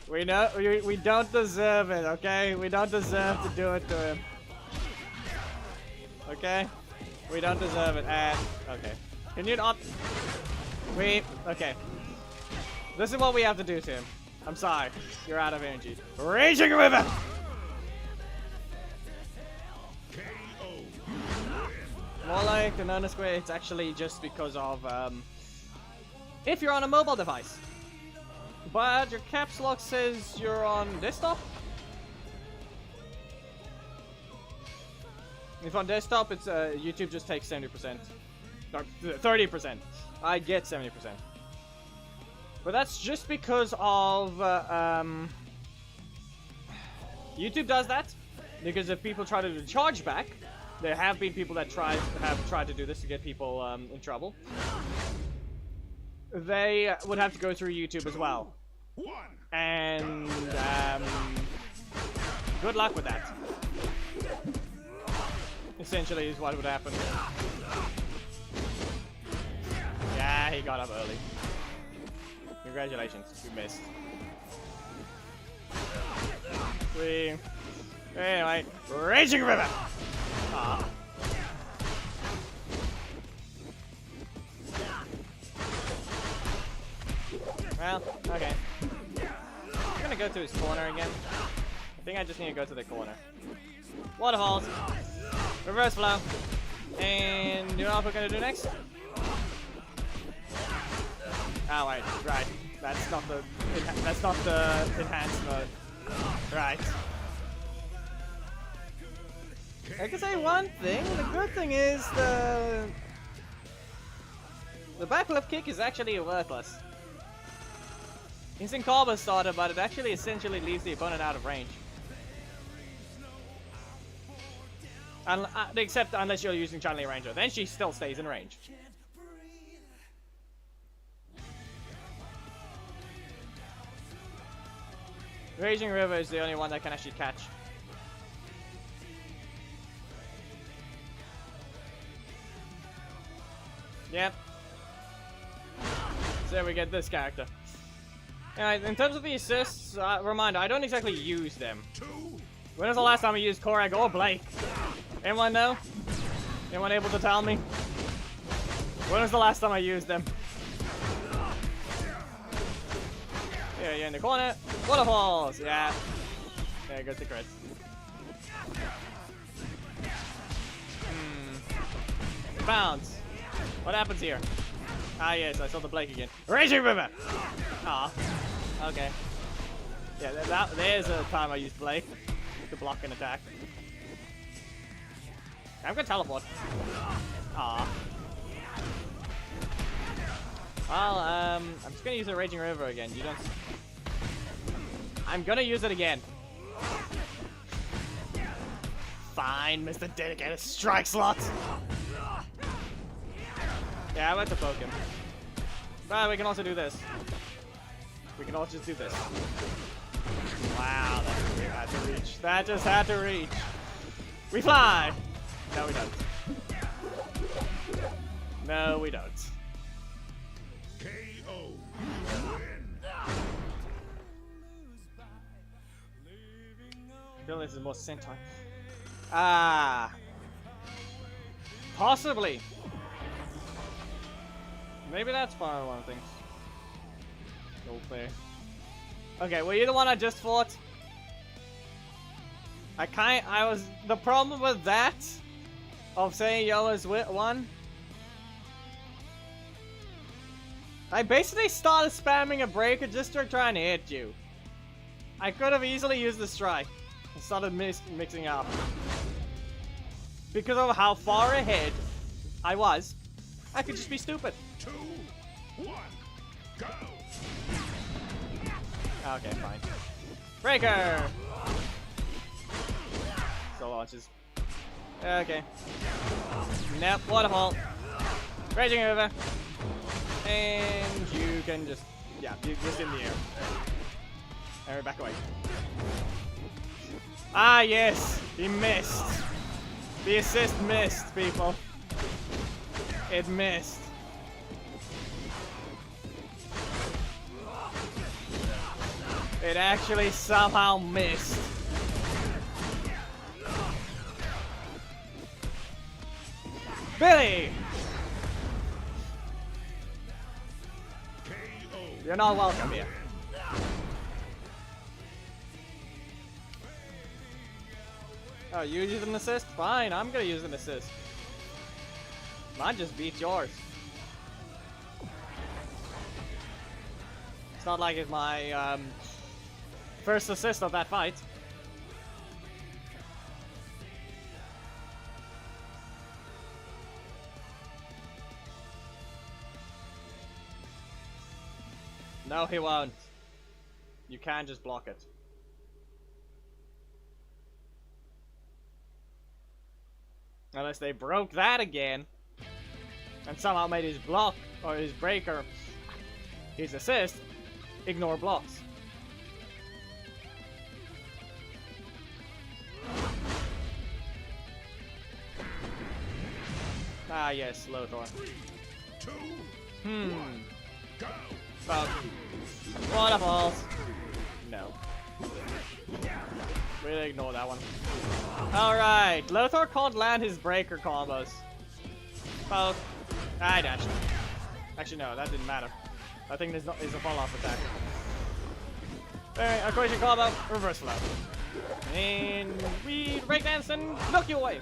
We know we don't deserve it, okay? We don't deserve to do it to him. Okay? We don't deserve it. And okay. Can you not? Okay. This is what we have to do to him. I'm sorry. You're out of energy. Raging River! More like an honest way, it's actually just because of if you're on a mobile device. But your caps lock says you're on desktop. If on desktop, it's YouTube just takes 70%, or 30%. I get 70%, but that's just because of YouTube does that. Because if people try to do chargeback, there have been people that have tried to do this to get people in trouble. They would have to go through YouTube as well. And good luck with that. Essentially is what would happen. Yeah, he got up early. Congratulations, you missed. Anyway, Raging River! Ah. Well, okay. I'm gonna go to his corner again. I think I just need to go to the corner. Waterfalls. Reverse flow. And you know what we're gonna do next? Oh wait, right. That's not the enhanced mode. Right. I can say one thing. The good thing is the backflip kick is actually worthless. Instant combo starter, but it actually essentially leaves the opponent out of range. Except unless you're using Chun-Li Ranger, then she still stays in range. Raging River is the only one that can actually catch. Yep. So we get this character. Alright, in terms of the assists, reminder, I don't exactly use them. When was the last time I used Korag or Blake? Anyone know? Anyone able to tell me? When was the last time I used them? Yeah, you're in the corner. Waterfalls! Yeah. There goes the crit. Bounce. What happens here? Ah, yes, I saw the Blake again. Raging River! Ah. Okay. Yeah, there's a time I used Blake to block an attack. I'm gonna teleport. Ah. Well, I'm just gonna use the Raging River again. You don't. I'm gonna use it again. Fine, Mr. Dedicated Strike Slot. Yeah, I went to poke him. But we can also do this. We can also just do this. Wow, that had to reach. That just had to reach. We fly! No, we don't. No, we don't. KO. I feel this is more Sentai. Ah. Possibly. Maybe that's part of one of the things. Okay. Okay, were you the one I just fought? The problem with that, of saying yo is one, I basically started spamming a breaker just to try and hit you. I could have easily used the strike and started mixing up. Because of how far ahead I was, I could just be stupid. 2, 1, go! Okay, fine. Breaker! So launches. Okay. Nope, waterfall. Raging over. And you can just, yeah, just in the air. And we're back away. Ah, yes! He missed. The assist missed, people. It missed. It actually somehow missed. Billy! You're not welcome here. Oh, you use an assist? Fine, I'm gonna use an assist. Mine just beats yours. It's not like it's my first assist of that fight. No, he won't. You can't just block it. Unless they broke that again and somehow made his block or his breaker, his assist, ignore blocks. Ah yes, Lothar. 2, Hmm. 1, go! Well, waterfalls. No. Really ignore that one. Alright, Lothar can't land his breaker combos. Well, I dashed. Actually, no, that didn't matter. I think this is a fall-off attack. Alright, equation combo, reverse flow. And we breakdance and knock you away.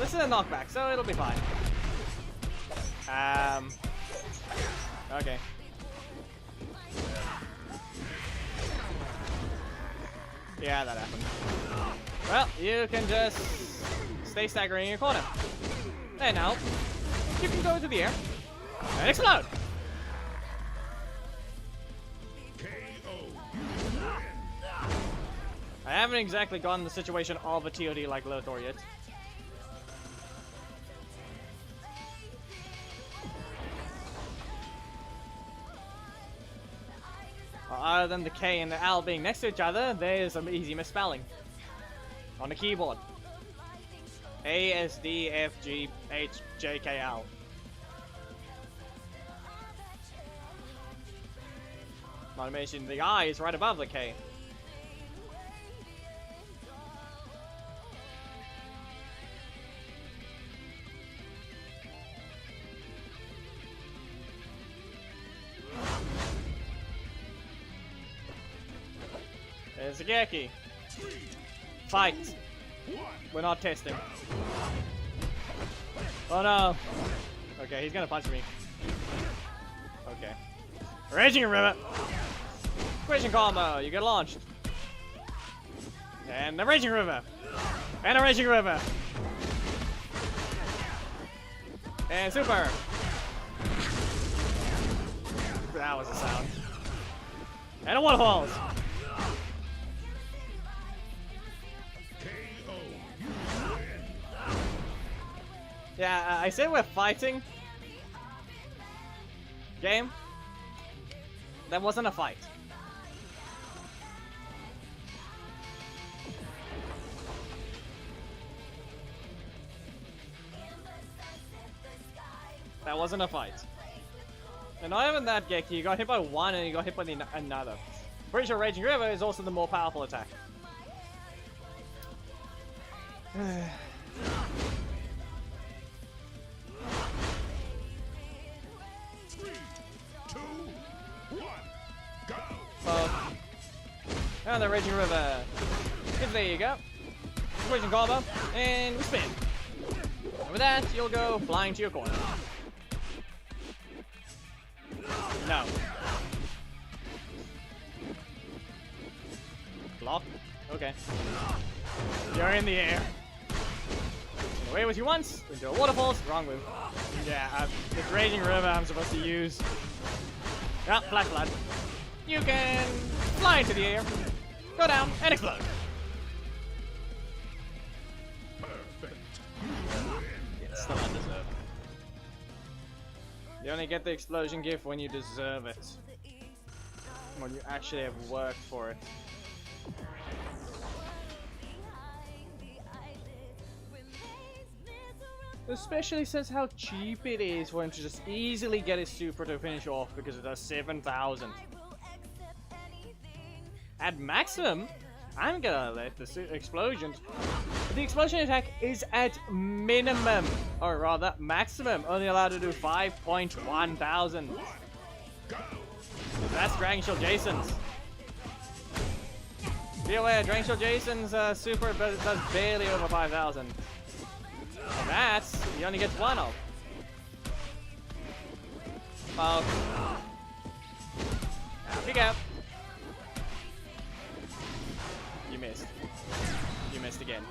This is a knockback, so it'll be fine. Okay. Yeah, that happened. Well, you can just stay staggering in your corner. And now, you can go into the air and explode! I haven't exactly gotten the situation of a TOD like Lothar yet. Other than the K and the L being next to each other, there's some easy misspelling on the keyboard. A, S, D, F, G, H, J, K, L. Not to mention the I is right above the K. There's a Geki. Fight. We're not testing. Oh no. Okay, he's gonna punch me. Okay. Raging Ribbit. Equation combo. You get launched. And the Raging River. And a Raging River. And super! That was a sound. And a waterfalls! Yeah, I said we're fighting. Game. That wasn't a fight. That wasn't a fight. And not even that, Geki. You got hit by one and you got hit by another. Pretty sure Raging River is also the more powerful attack. 3, 2, 1, go! And the Raging River. There you go. Raging combo. And we spin. And with that, you'll go flying to your corner. No. Block? Okay. You're in the air. Get away with you once, into a waterfalls. Wrong move. Yeah, it's Raging River I'm supposed to use. Yeah, flash flood. You can fly into the air, go down, and explode. Perfect. Yeah, still undeserved. You only get the explosion gift when you deserve it. When you actually have worked for it. Especially since how cheap it is for him to just easily get his super to finish off because it does 7,000. At maximum, I'm gonna let the explosion. The explosion attack is at minimum, or rather maximum, only allowed to do 5.1 thousand. That's Dragon Shield Jason's. Be aware, Dragon Shield Jason's super does barely over 5,000. And that's, he only gets one of. Oh. There we go. You missed. You missed again.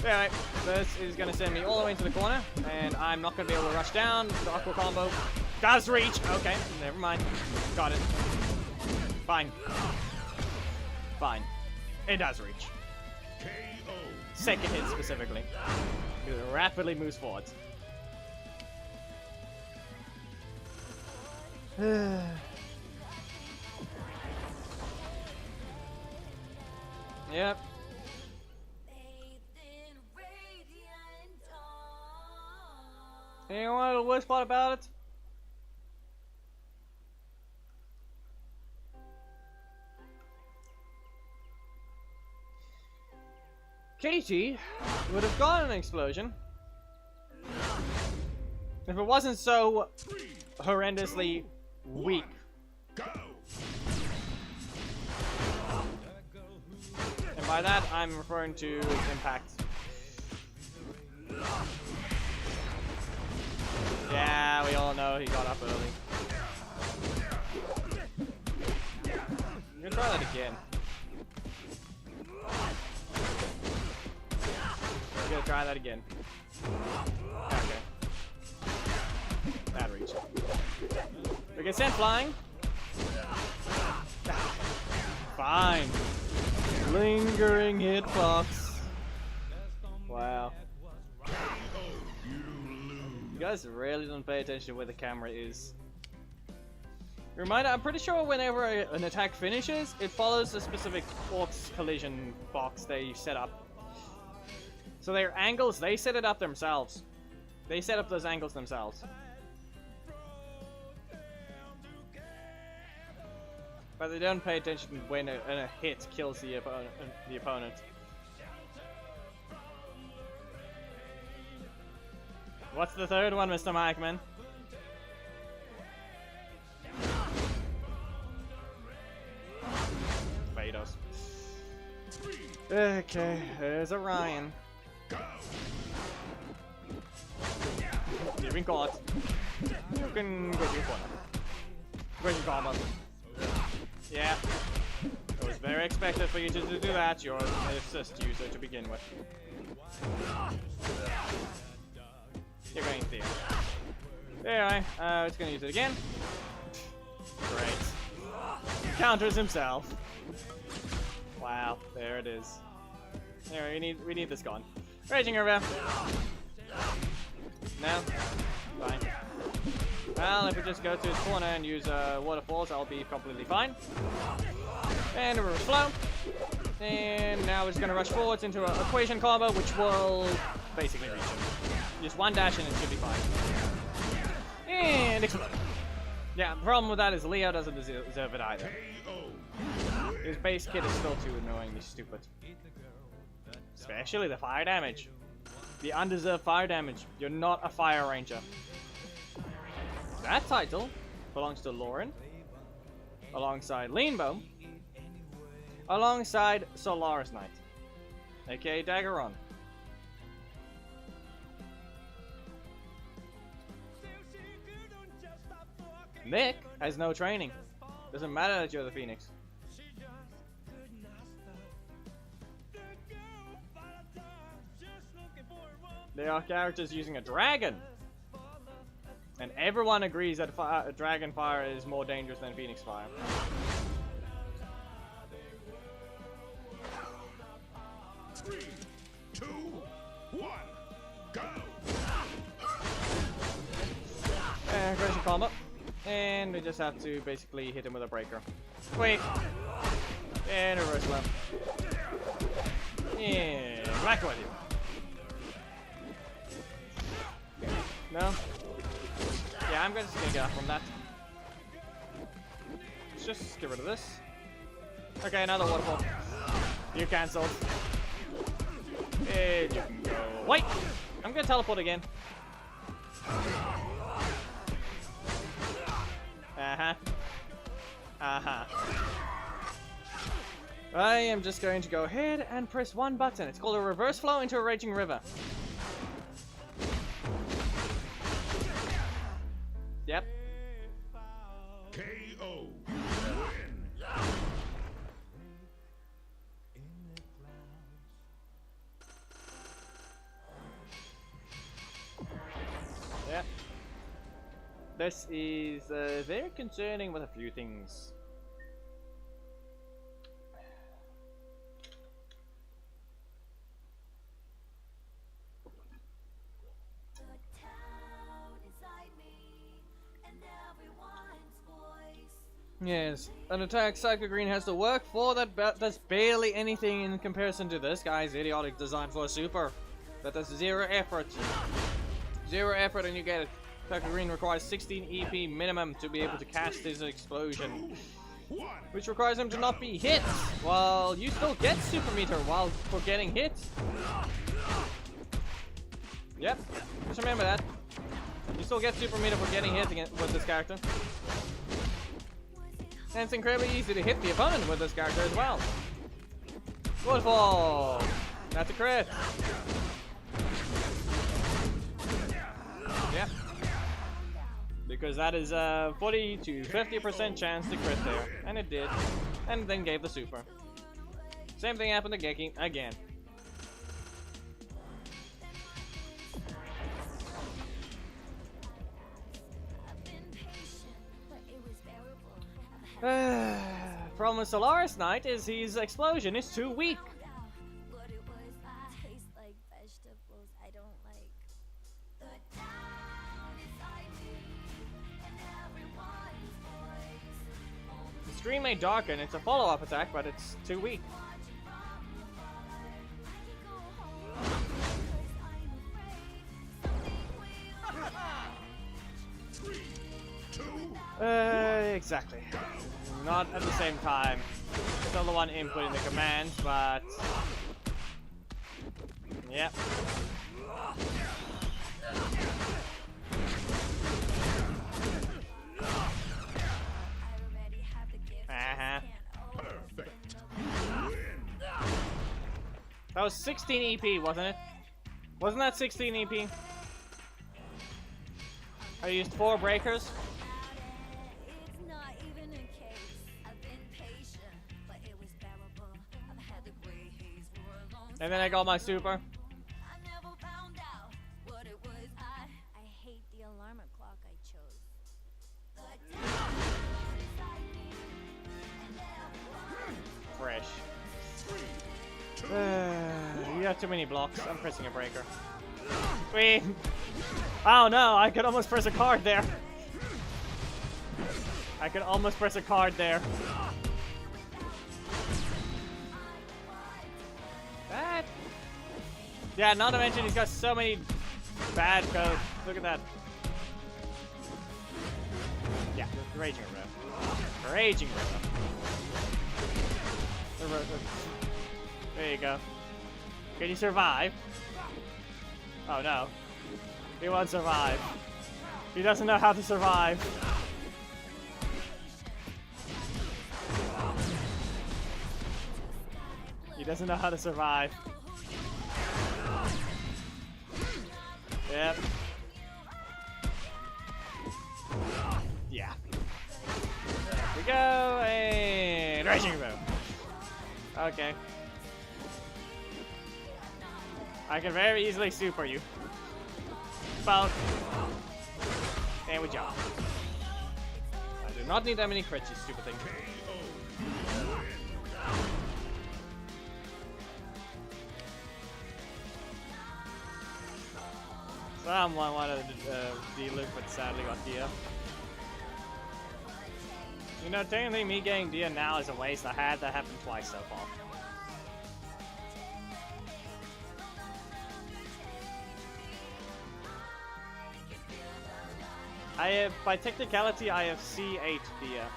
Alright, this is going to send me all the way into the corner, and I'm not going to be able to rush down. The aqua combo does reach. Okay, never mind. Got it. Fine. Fine. It does reach. Second hit specifically. It rapidly moves forwards. Yep. And you know what the worst part about it? Katie would have gotten an explosion if it wasn't so horrendously weak. And by that, I'm referring to impact. Yeah, we all know he got up early. I'm gonna try that again. I'm gonna try that again. Okay. That reach. We get sent flying. Fine. Lingering hitbox. Wow. You guys really don't pay attention to where the camera is. Reminder, I'm pretty sure whenever an attack finishes, it follows a specific Orcs collision box they set up. So their angles, they set it up themselves. They set up those angles themselves. But they don't pay attention when a hit kills the opponent. What's the third one, Mr. Mikeman? Vados. Okay, there's Orion. You've been caught. You can go to your corner. Great combo. Yeah. It was very expected for you to do that. You're an assist user to begin with. You're going to there. There it's gonna use it again. Great. Counters himself. Wow, there it is. There, we need this gone. Raging River. No? Fine. Well, if we just go to his corner and use waterfalls, I'll be completely fine. And a reverse flow. And now we're just gonna rush forwards into an equation combo, which will basically reach him. Just one dash and it should be fine. And explode. Yeah, the problem with that is Leo doesn't deserve it either. His base kit is still too annoyingly stupid. Especially the fire damage. The undeserved fire damage. You're not a fire ranger. That title belongs to Lauren, alongside Leanbow, alongside Solaris Knight, aka Daggeron. Nick has no training. Doesn't matter that you're the Phoenix. There are characters using a dragon. And everyone agrees that dragon fire is more dangerous than Phoenix fire. Three, two, one, go! Aggression combo. And we just have to basically hit him with a breaker. Wait. And reverse slow. Yeah, black with you. No? Yeah, I'm just gonna get up from that. Let's just get rid of this. Okay, another waterfall. You cancelled. And you can go. Wait! I'm gonna teleport again. I am just going to go ahead and press one button. It's called a reverse flow into a raging river. Yep. KO. Yep. This is very concerning with a few things. Yes, an attack Psycho Green has to work for that's barely anything in comparison to this guy's idiotic design for a super. That does zero effort. Zero effort and you get it. Psycho Green requires 16 EP minimum to be able to cast his explosion. Which requires him to not be hit. Well, you still get super meter while for getting hit. Yep, just remember that. You still get super meter for getting hit with this character. And it's incredibly easy to hit the opponent with this character as well. Waterfall! That's a crit! Yep. Because that is a 40 to 50% chance to crit there. And it did. And then gave the super. Same thing happened to Geki again. Problem with Solaris Knight is his explosion is too weak. The stream may darken, it's a follow-up attack, but it's too weak. Exactly. Not at the same time. Still the one inputting the commands, but... Yep. Perfect. That was 16 EP, wasn't it? Wasn't that 16 EP? I used 4 breakers. And then I got my super. fresh. You have too many blocks. I'm pressing a breaker. Wait. Oh no, I could almost press a card there. I could almost press a card there. That? Yeah, not to mention he's got so many bad codes. Look at that. Yeah, Raging River. Raging River. There you go. Can you survive? Oh no. He won't survive. He doesn't know how to survive. He doesn't know how to survive. Yep. Yeah. There we go, and Raging River. Okay. I can very easily super you. Bounce. And we jump. I do not need that many crits, you stupid thing. Someone wanted D-Loop, but sadly got Dia. You know, technically me getting Dia now is a waste. I had that happen twice so far. By technicality, I have C8 Dia.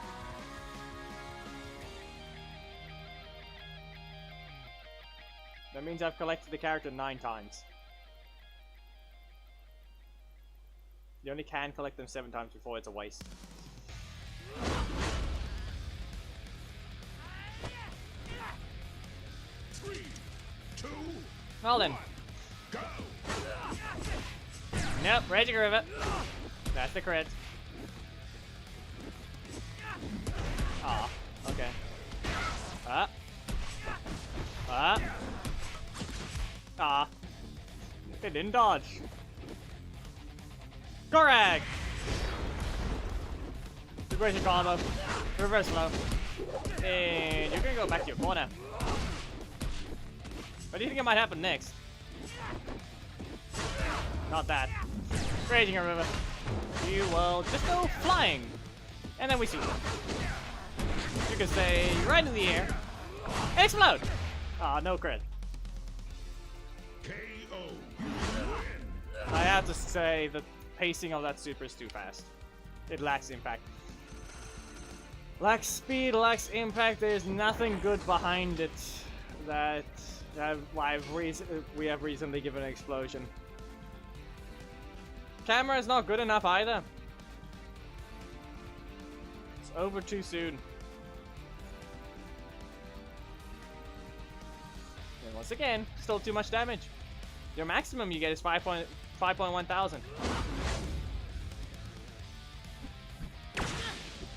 That means I've collected the character 9 times. You only can collect them 7 times before it's a waste. Three, two, Well then. go. Nope, Raging Rivet. That's the crit. Ah, okay. It didn't dodge. Gorag! Situation combo. Reverse flow. And you're gonna go back to your corner. What do you think might happen next? Not that. Raging River. You will just go flying. And then we see. You can stay right in the air. And explode! Ah, no crit. KO. I have to say the pacing of that super is too fast. It lacks impact. Lacks speed, lacks impact. There's nothing good behind it that we have recently given an explosion. Camera is not good enough either. It's over too soon. And once again, still too much damage. Your maximum you get is 5.1 thousand.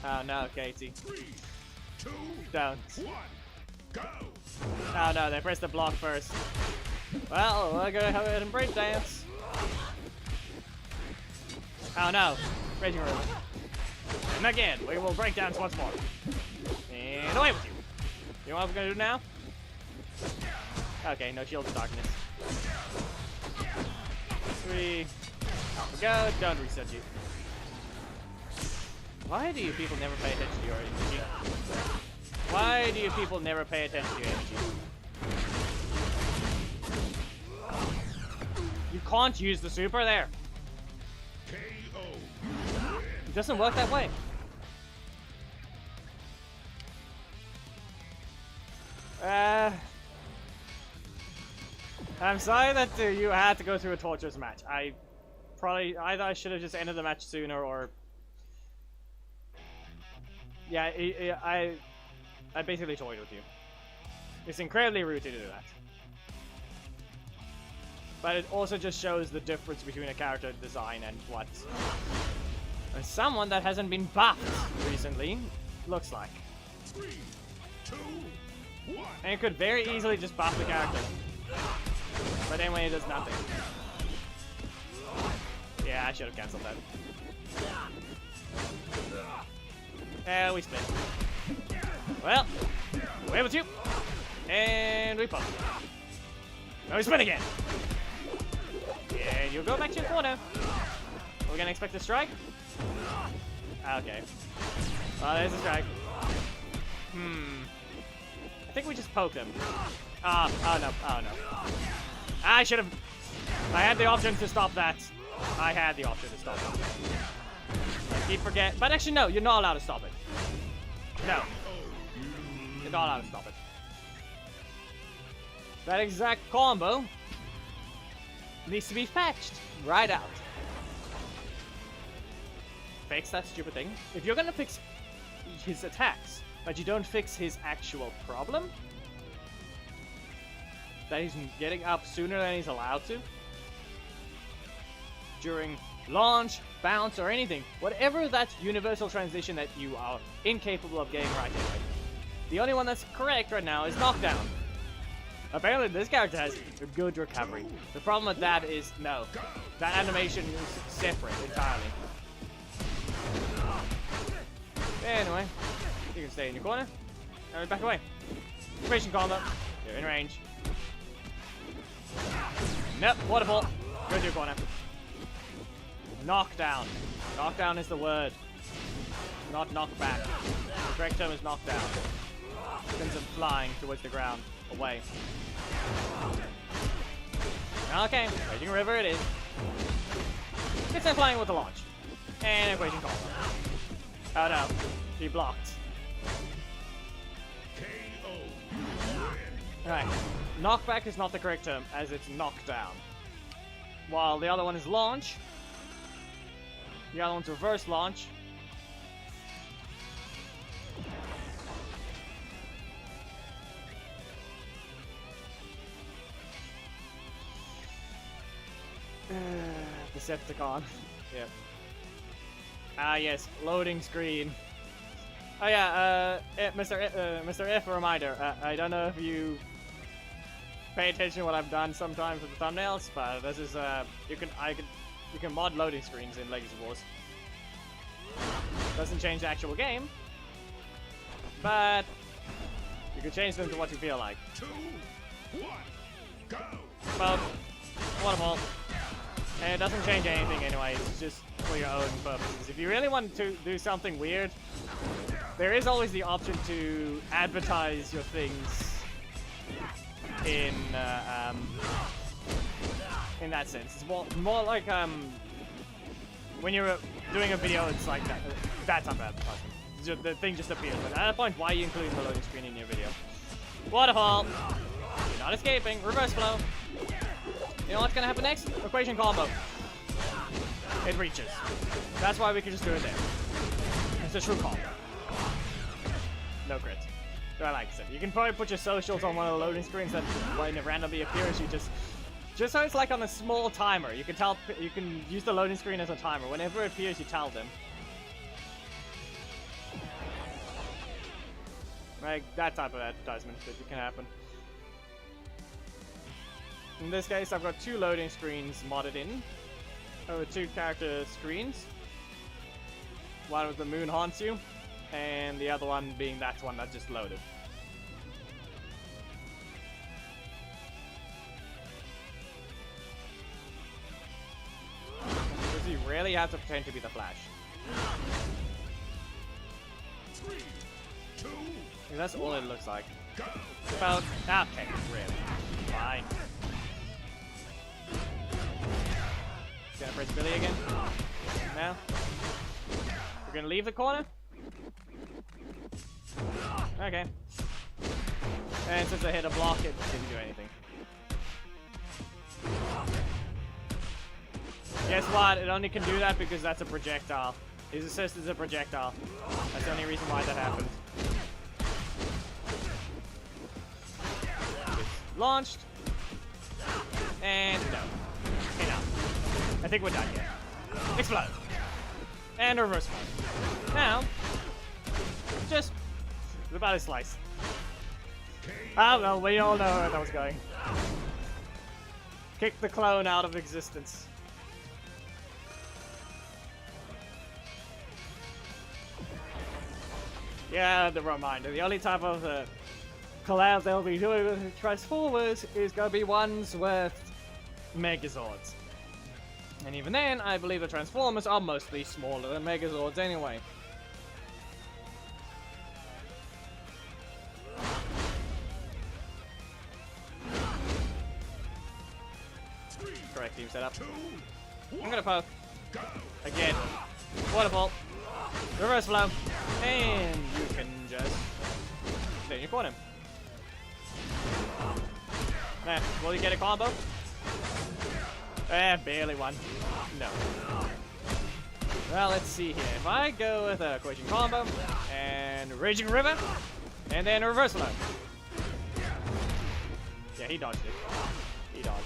Oh no, Katie. 3, 2, Don't. 1, go. Oh no, they pressed the block first. Well, we're gonna have it in break dance. Oh no, Raging River. And again, we will break dance once more. And away with you. You know what we're gonna do now? Okay, no Shield of Darkness. 3. Off we go, don't reset you. Why do you people never pay attention to your energy? Why do you people never pay attention to your energy? You can't use the super there. KO. It doesn't work that way. I'm sorry that you had to go through a torturous match. I should have just ended the match sooner, or yeah, I basically toyed with you. It's incredibly rude to do that. But it also just shows the difference between a character design and what someone that hasn't been buffed recently looks like. 3, 2, 1. And it could very easily just buff the character. But anyway, it does nothing. Yeah, I should have cancelled that. We spin. Well, Away with you. And we pop. No, we spin again. And you'll go back to your corner. Are we gonna expect a strike? Okay. Well, there's a strike. I think we just poked him. Oh no, oh no. I should have... I had the option to stop that. I had the option to stop it. I keep forgetting. But actually, no, you're not allowed to stop it. No. You're not allowed to stop it. That exact combo needs to be patched right out. Fix that stupid thing. If you're gonna fix his attacks, but you don't fix his actual problem, that he's getting up sooner than he's allowed to, during launch, bounce, or anything, whatever that universal transition that you are incapable of getting right anyway. The only one that's correct right now is knockdown. Apparently this character has a good recovery. The problem with that is, no, that animation is separate entirely. Anyway, you can stay in your corner. And back away. Equation combo. You're in range. Nope, waterfall. Go to your corner. Knockdown. Knockdown is the word. Not knockback. The correct term is knockdown. Sends them flying towards the ground. Away. Okay, Raging River it is. Gets them flying with the launch. And equation combo. Oh no, he blocked. Alright, knockback is not the correct term, as it's knockdown. While the other one is launch. The other one's reverse launch. Decepticon. Yep. Ah yes, loading screen. Oh yeah, Mr. F, a reminder. I don't know if you pay attention to what I've done sometimes with the thumbnails, but this is you can mod loading screens in Legacy Wars. Doesn't change the actual game, but you can change them to what you feel like. 2, 1, go! Well, waterfall. And it doesn't change anything anyway, it's just for your own purposes. If you really want to do something weird, there is always the option to advertise your things in that sense. It's more like when you're doing a video, it's like that type of advertisement. The thing just appears. But at that point, why are you including the loading screen in your video? Waterfall. You're not escaping. Reverse flow. You know what's gonna happen next? Equation combo. It reaches. That's why we can just do it there. It's a true combo. No crit. So I like it. You can probably put your socials on one of the loading screens that when it randomly appears, you just so it's like on a small timer. You can use the loading screen as a timer. Whenever it appears, you tell them. Like that type of advertisement that can happen. In this case, I've got 2 loading screens modded in. Over 2 character screens. One with the moon haunts you, and the other one being that one that just loaded. Because you really have to pretend to be the Flash. 3, 2, that's all it looks like. About okay, really. Fine. Gonna press Billy again. Now. We're gonna leave the corner. Okay. And since I hit a block, it didn't do anything. Guess what? It only can do that because that's a projectile. His assist is a projectile. That's the only reason why that happened. It's launched. And no. Okay, now. I think we're done here. Explode. And reverse mode. Now, just about a slice. I don't know, we all know where that was going. Kick the clone out of existence. Yeah, the reminder. The only type of collabs they'll be doing with Transformers is gonna be ones with Megazords. And even then, I believe the Transformers are mostly smaller than Megazords anyway. Correct team setup. I'm gonna poke. Again. Waterfall. Reverse flow. And you can just stay in your corner. Will you get a combo? Barely one. No. Well, let's see here. If I go with a Quaking combo and Raging River and then a reverse flow. Yeah, he dodged it. He dodged.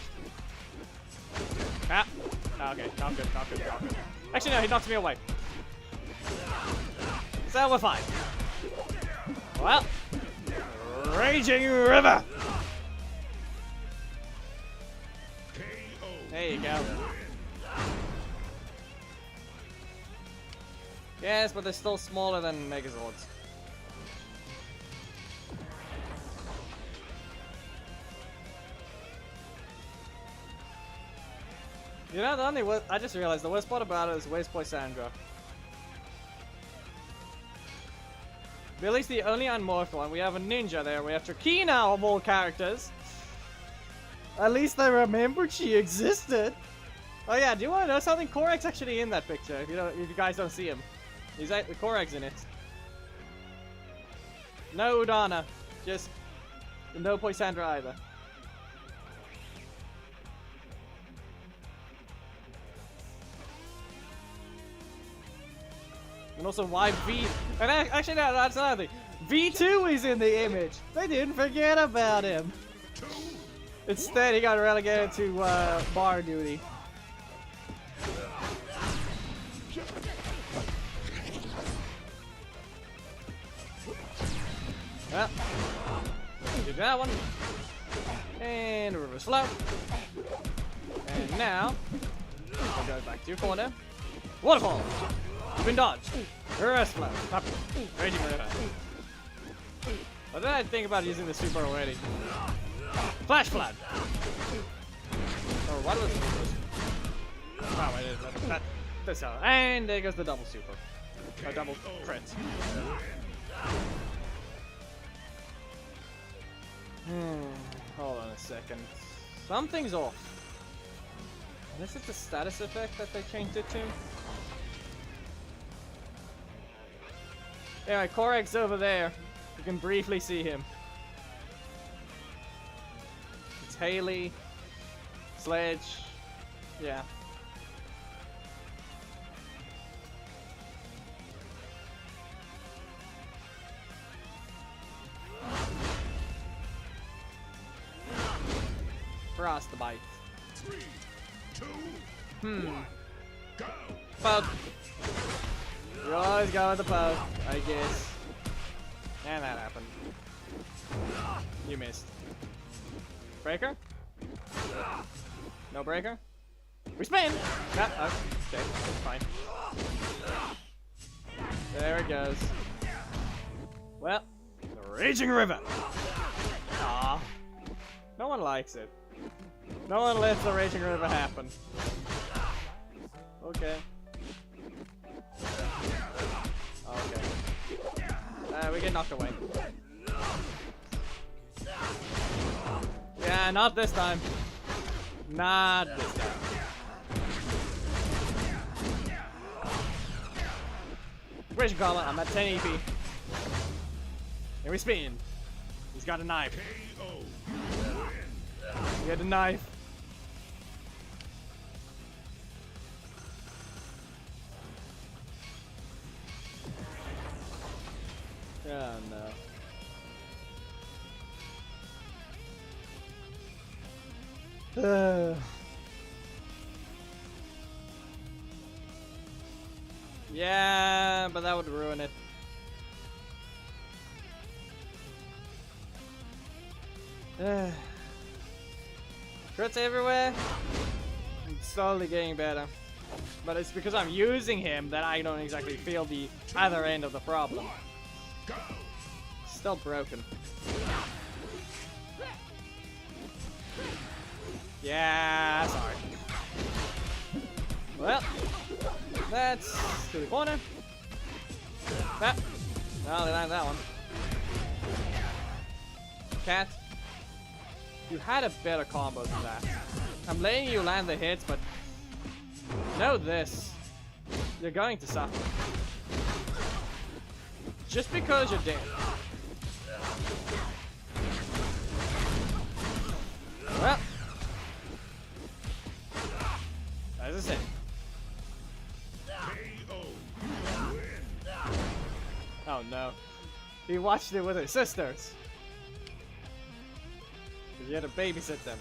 Ah! Okay, not good, not good, not good. Actually, no, he knocked me away. So we're fine. Well, Raging River! There you go. Yes, but they're still smaller than Megazords. You know, I just realized the worst part about it is where's Poisandra? Billy's the only unmorphed one. We have a ninja there. We have Trakina of all characters. At least I remembered she existed. Oh yeah, do you want to know something? Korag's actually in that picture. If you guys don't see him, Korag's in it. No Udana, just no Poisandra either. And also why V... And actually, no, that's another thing. V2 is in the image. They didn't forget about him. Instead, he got relegated to bar duty. Well, do that one. And reverse flow. And now, we'll go back to your corner. Waterfall! You've been dodged. Reverse flow. Up. Raging River. But then I think about using the super already. Flash flood. Or what was it? Oh, wait, this out. And there goes the double super. Or double crit. Hold on a second. Something's off. Unless it's the status effect that they changed it to. Anyway, Korag's over there. You can briefly see him. It's Haley, Sledge, yeah. Frostbite. 3, 2, 1, go! Poke. You always go with the poke, I guess. And that happened. You missed. Breaker? No breaker? We spin! Ah, okay, that's fine. There it goes. Well, the Raging River! Aw. No one likes it. No one lets the Raging River happen. Okay. Okay. We get knocked away. Yeah, not this time. Not this time. Raging Comma, I'm at 10 EP. And we spin. He's got a knife. He had a knife. Oh no. Yeah, but that would ruin it. Crits everywhere. It's slowly getting better. But it's because I'm using him that I don't exactly feel the other end of the problem. Still broken. Yeah, sorry. Well, that's to the corner. That. Well, they landed that one. Cat, you had a better combo than that. I'm letting you land the hits, but know this. You're going to suffer. Just because you're dead. Well, as I said. Oh no. He watched it with his sisters. He had to babysit them.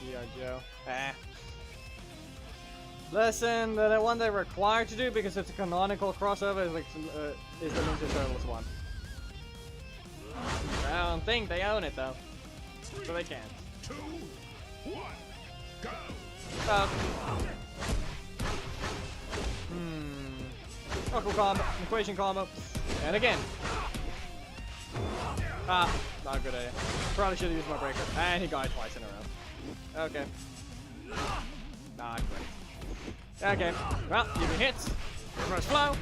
G.I. Joe. Ah. Listen, the one they're required to do because it's a canonical crossover is, like, is the Ninja Turtles one. I don't think they own it though, so they can't. 2, 1, go! Knuckle combo, equation combo, and again. Not a good idea. Probably should have used my breaker. And he got it twice in a row. Okay. Not great. Okay. Well, you can hit. Reverse flow.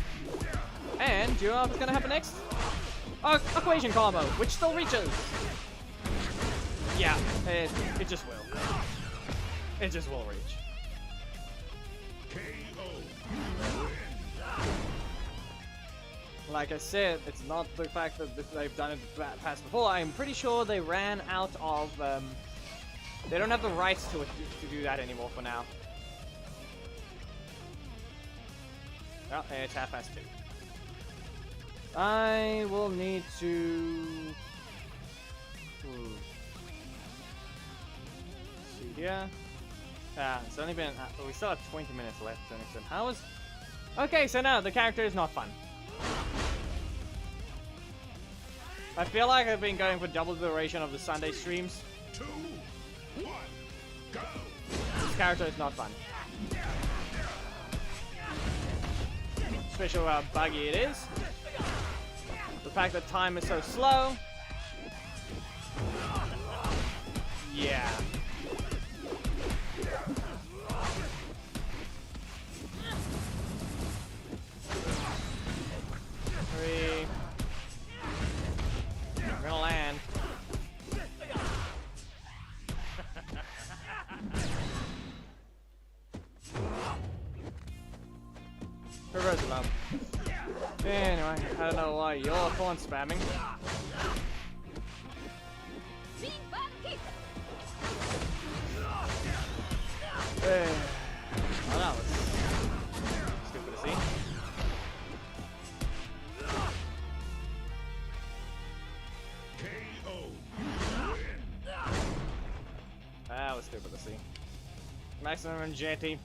And do you know what's gonna happen next? Equation combo, which still reaches. Yeah, it just will. It just will reach. Like I said, it's not the fact that they've done it past before. I'm pretty sure they ran out of. They don't have the rights to do that anymore for now. Well, it's 2:30. I will need to. See here. It's only been. We still have 20 minutes left. So how is? Okay, so now the character is not fun. I feel like I've been going for double the duration of the Sunday streams. 2, 1, go! This character is not fun. Especially how buggy it is. The fact that time is so slow. Yeah. Three. I'm gonna land. Reverse love. Anyway, I don't know why you're phone spamming. Hey. Oh, that was stupid to see. That was stupid to see. Maximum and JT.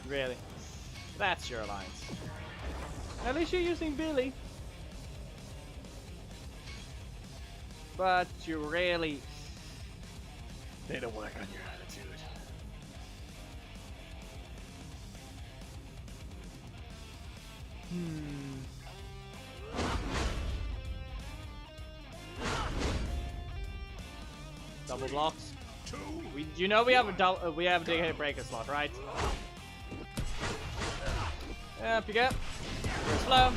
Really? That's your alliance. At least you're using Billy. But you really need to work on your attitude. Double blocks. You know we have a we have a dig hit breaker slot, right? Up you go. Reverse flow.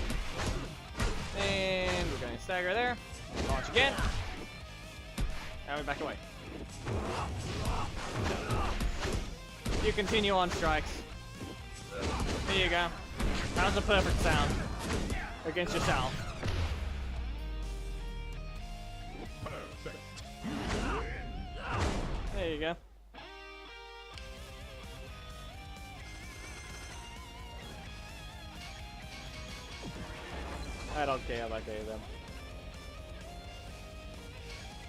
And we're going to stagger there. Launch again. And we back away. You continue on strikes. There you go. That was a perfect sound. Against yourself. Perfect. There you go. I don't care about any of them.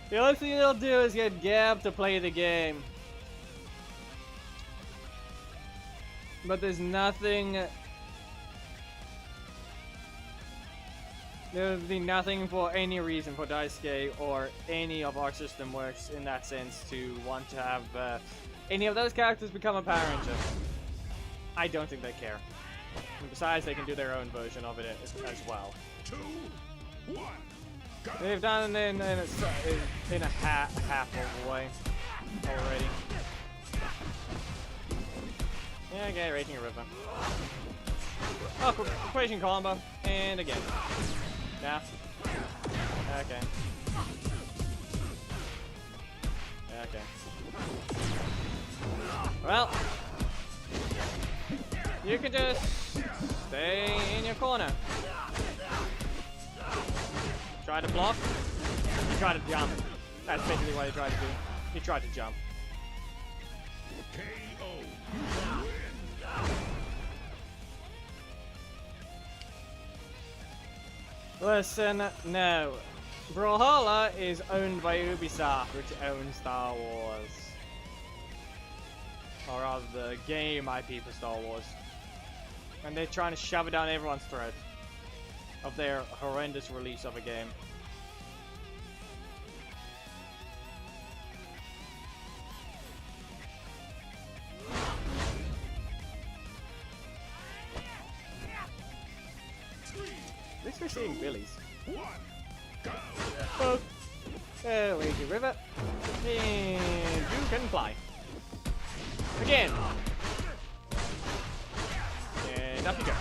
The only thing they'll do is get Gab to play the game. But there's nothing There'll be nothing for any reason for Daisuke or any of our system works in that sense to want to have any of those characters become a Power Ranger. I don't think they care. And besides, they can do their own version of it as well. 2, 1, go! They've done it in a half of a way already. Yeah, okay, Raging River. Oh, equation combo, and again. Yeah. Okay. Okay. Well, you can just stay in your corner. Try to block. You try to jump. That's basically what he tried to do. He tried to jump. KO. Listen, no. Brawlhalla is owned by Ubisoft, which owns Star Wars. Or rather, the game IP for Star Wars. And they're trying to shove it down everyone's throat of their horrendous release of a game. At least we're seeing Billies. 1, go! Oh, Raging River. And you can fly. Again. And up you go.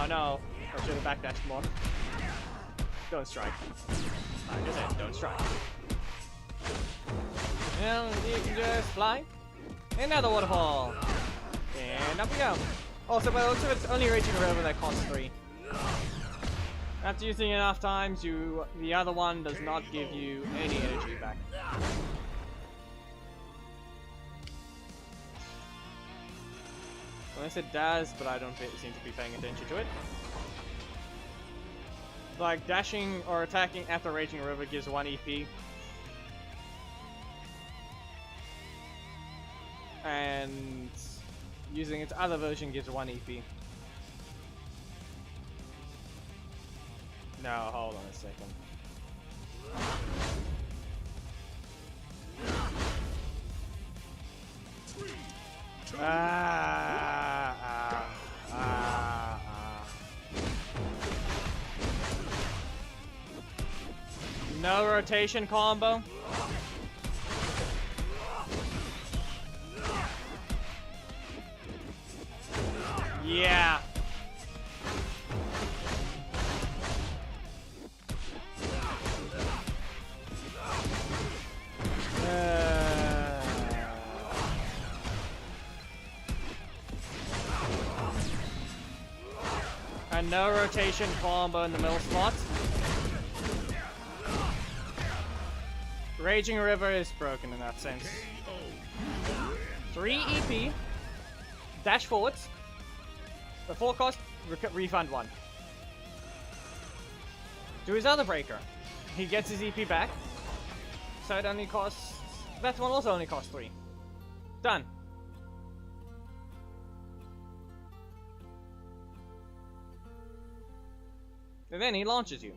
No. I should have backdashed more. Don't strike. Like I said, don't strike. And you can just fly. Another waterfall. And up we go. Also, by the looks of it, it's only Raging River that costs 3. After using it enough times, the other one does not give you any energy back. Unless it does, but I don't seem to be paying attention to it. Like, dashing or attacking after Raging River gives 1 EP. And using its other version gives 1 EP. No, hold on a second. No rotation combo. Yeah. And no rotation combo in the middle spot. Raging River is broken in that sense. 3 EP. Dash forwards. The full cost, refund 1. Do his other breaker. He gets his EP back. So it only costs... That one also only costs 3. Done. And then he launches you.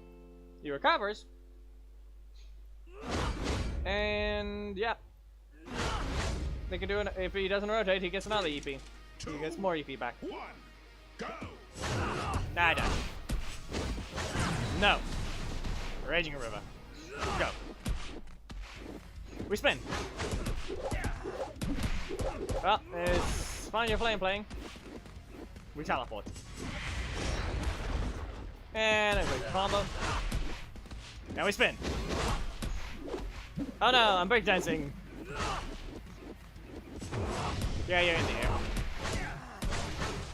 He recovers. And yeah. They can do it if he doesn't rotate, he gets another EP. He gets more EP back. 1, go! Nah, I don't. No. Raging River. Go. We spin. Well, it's fine your flame playing. We teleport. And a quick combo. Now we spin. Oh no, I'm breakdancing. Yeah, you're in the air.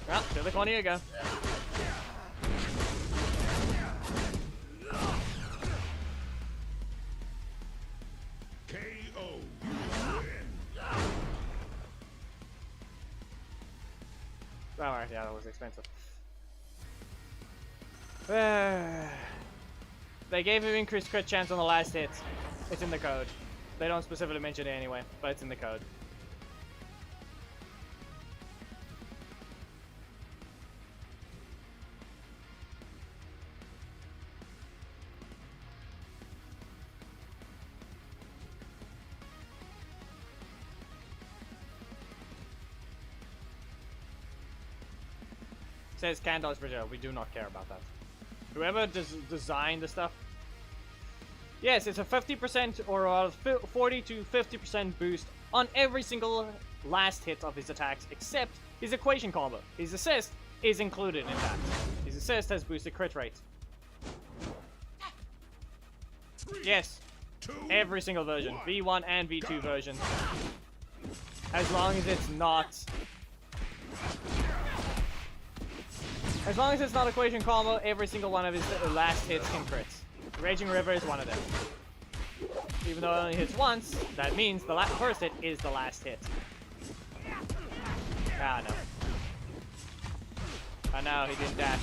Well, to the corner you go. KO. Alright, yeah, that was expensive. They gave him increased crit chance on the last hit. It's in the code. They don't specifically mention it anyway, but it's in the code. Says $10 per job. We do not care about that. Whoever designed the stuff. Yes, it's a 50% or a 40 to 50% boost on every single last hit of his attacks, except his equation combo. His assist is included in that. His assist has boosted crit rate. Yes, every single version, V1 and V2 version. As long as it's not... As long as it's not equation combo, every single one of his last hits can crit. Raging River is one of them. Even though it only hits once, that means the first hit is the last hit. Ah, no. Oh no, he didn't dash.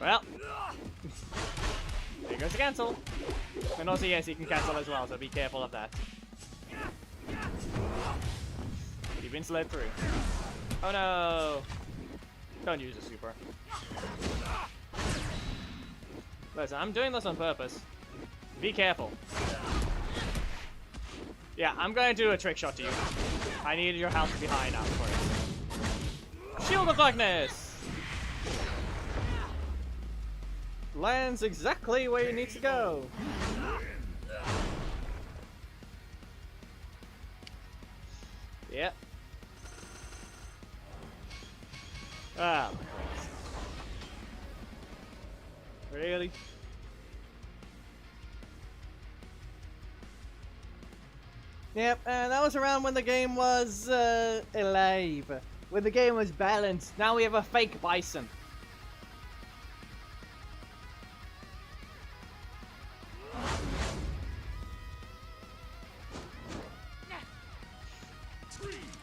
Well. There goes the cancel. And also, yes, he can cancel as well, so be careful of that. You've been slid through. Oh no! Don't use a super. Listen, I'm doing this on purpose. Be careful. Yeah, I'm going to do a trick shot to you. I need your health to be high enough for it. Shield of Darkness! Lands exactly where you need to go. Yep. Ah, really? Yep, and that was around when the game was alive. When the game was balanced. Now we have a fake bison.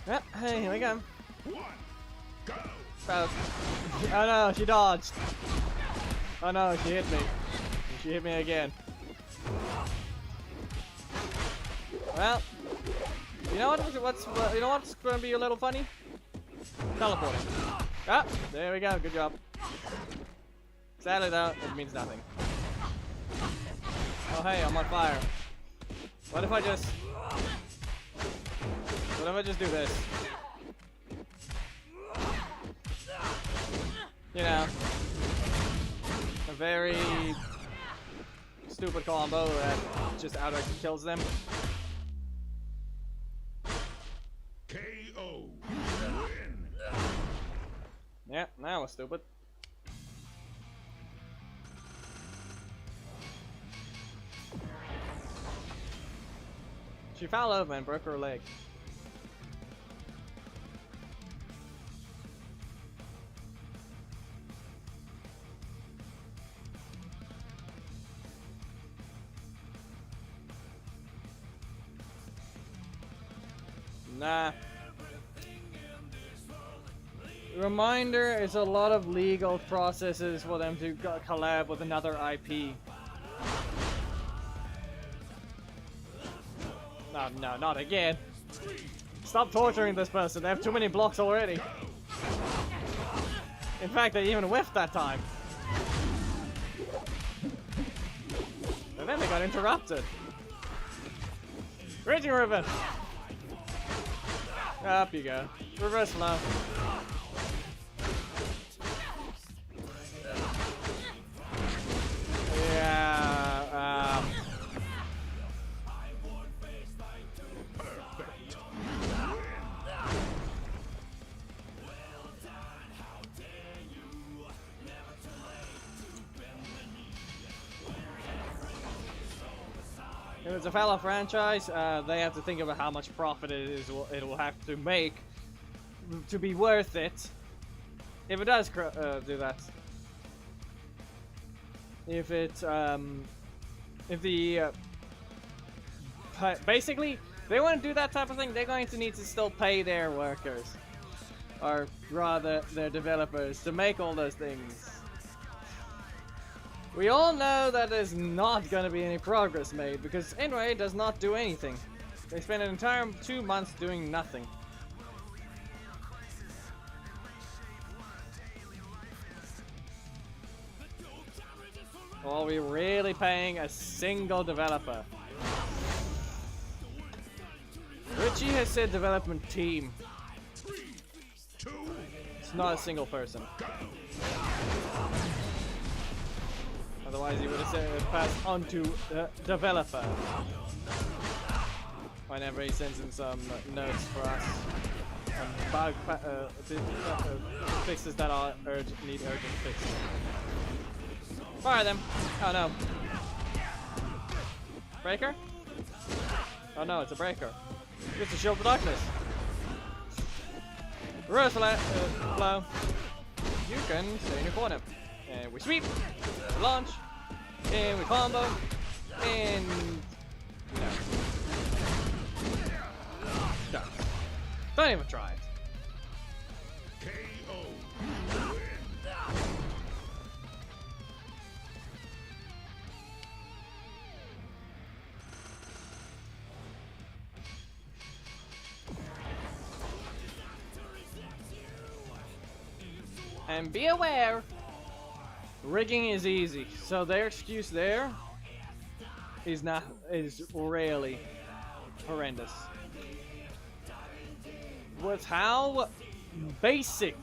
Yep, hey, here we go. Oh no, she dodged. Oh no, she hit me. She hit me again. Well, you know what's going to be a little funny? Teleporting. Ah, there we go. Good job. Sadly though, it means nothing. Oh hey, I'm on fire. What if I just do this? You know, a very stupid combo that just outright kills them. KO. Win. Yeah, that was stupid. She fell over and broke her leg. Nah. Reminder, it's a lot of legal processes for them to collab with another IP. No, no, not again. Stop torturing this person. They have too many blocks already. In fact, they even whiffed that time. And then they got interrupted. Raging Ribbit! Up you go. Reverse flow. Yeah, if it's a fellow franchise, they have to think about how much profit it will have to make to be worth it. If it does do that. If it, basically, they want to do that type of thing, they're going to need to still pay their workers. Or rather, their developers to make all those things. We all know that there's not going to be any progress made, because anyway, does not do anything. They spent an entire 2 months doing nothing. Are we really paying a single developer? Richie has said development team. 3, 2, It's not a single person. Otherwise, he would have said passed on to the developer. Whenever he sends in some notes for us. Bug fixes that are need urgent fixes. Fire them! Oh no. Breaker? Oh no, it's a breaker. It's a shield of darkness. Reverse blow. You can stay in your corner. And we sweep. We launch. And we combo. And no. No. Don't even try it. KO. And be aware, rigging is easy. So their excuse there is really horrendous. With how basic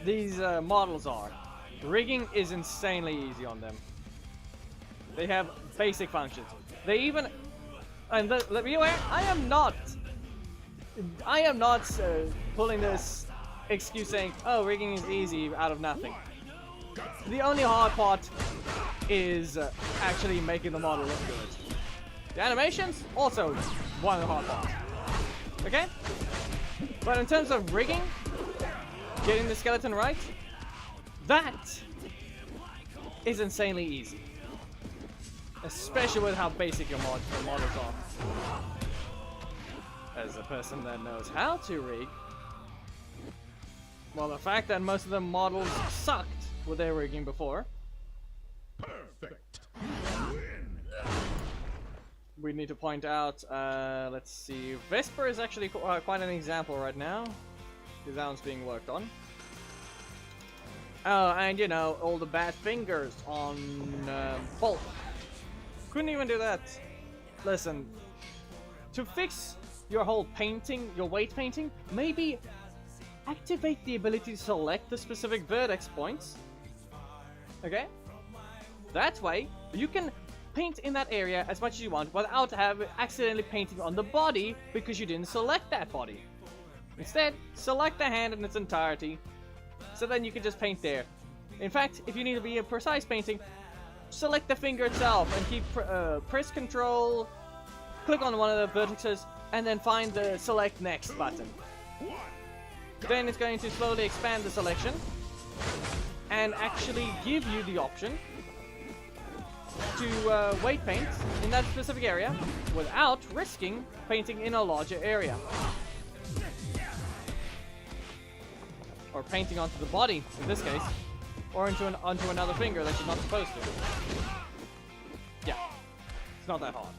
these models are, rigging is insanely easy on them. They have basic functions. They even, and let me aware, I am not pulling this excuse saying, oh, rigging is easy out of nothing. The only hard part is actually making the model look good. The animations, also one of the hard parts. Okay? But in terms of rigging, getting the skeleton right, that is insanely easy. Especially with how basic your models are. As a person that knows how to rig, well, the fact that most of the models sucked with their rigging before. Perfect. We need to point out, let's see, Vesper is actually quite an example right now, because that one's being worked on. Oh, and you know, all the bad fingers on Bolt. Couldn't even do that. Listen, to fix your whole painting, your weight painting, maybe activate the ability to select the specific vertex points. Okay? That way, you can paint in that area as much as you want without accidentally painting on the body because you didn't select that body. Instead, select the hand in its entirety, so then you can just paint there. In fact, if you need to be a precise painting, select the finger itself and keep press Control, click on one of the vertices, and then find the select next button. Then it's going to slowly expand the selection and actually give you the option to weight paint in that specific area without risking painting in a larger area. Or painting onto the body, in this case, or onto another finger that you're not supposed to. Yeah, it's not that hard.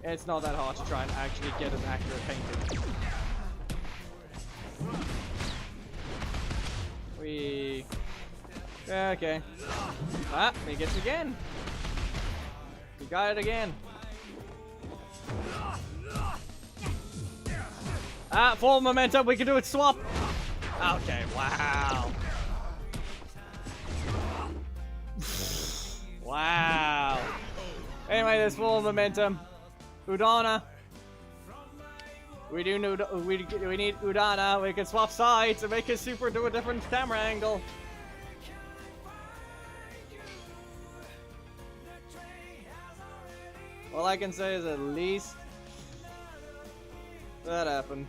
It's not that hard to try and actually get an accurate painting. Okay. Ah, he gets it again. He got it again. Ah, full momentum. We can do it swap. Okay, wow. Wow. Anyway, there's full momentum. Udana. We need Udana. We can swap sides and make it super do a different camera angle. All I can say is at least that happened.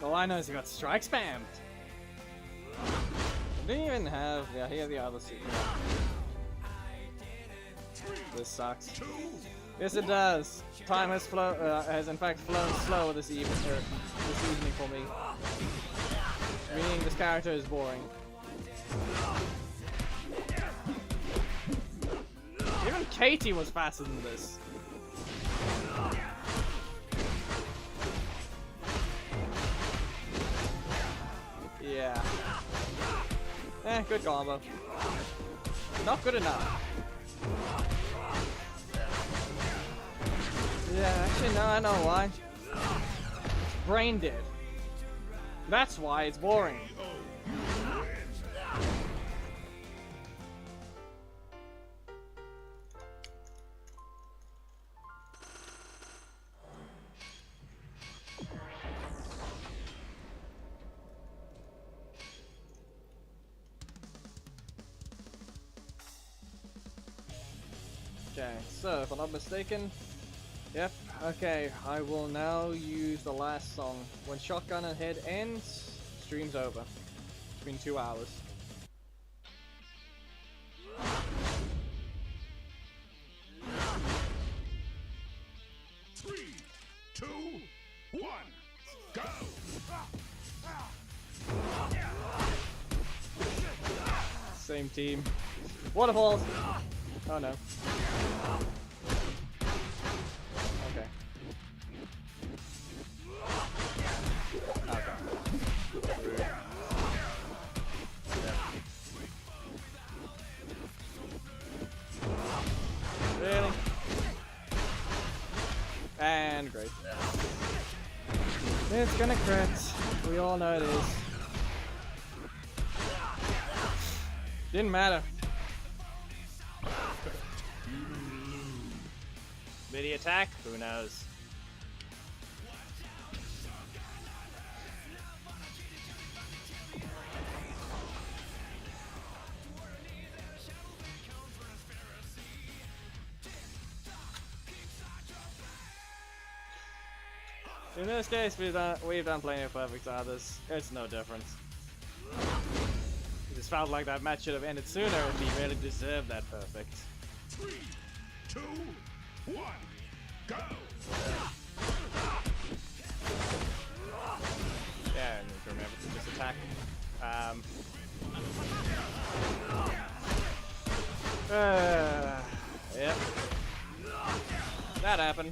All I know is he got strike spammed. I didn't even have. Yeah, he had the other secret. This sucks. Yes, it does. Time has in fact flown slow this evening for me. Meaning this character is boring. Even Katie was faster than this. Yeah. Good combo. Not good enough. Yeah, actually, no, I know why. brain dead. That's why it's boring. Okay, so if I'm not mistaken, yep, okay, I will now use the last song. When Shotgun and Head ends, stream's over. It's been 2 hours. Three, two, one, go! Same team. Waterfalls! Oh no. Okay. Okay. Really? And great. It's gonna crit. We all know it is. Didn't matter. Midi attack? Who knows? In this case, we've done plenty of perfect others. It's no difference. It just felt like that match should have ended sooner if he really deserved that perfect. 3, 2, 1, go! Yeah, I need to remember to just attack. Yep. That happened.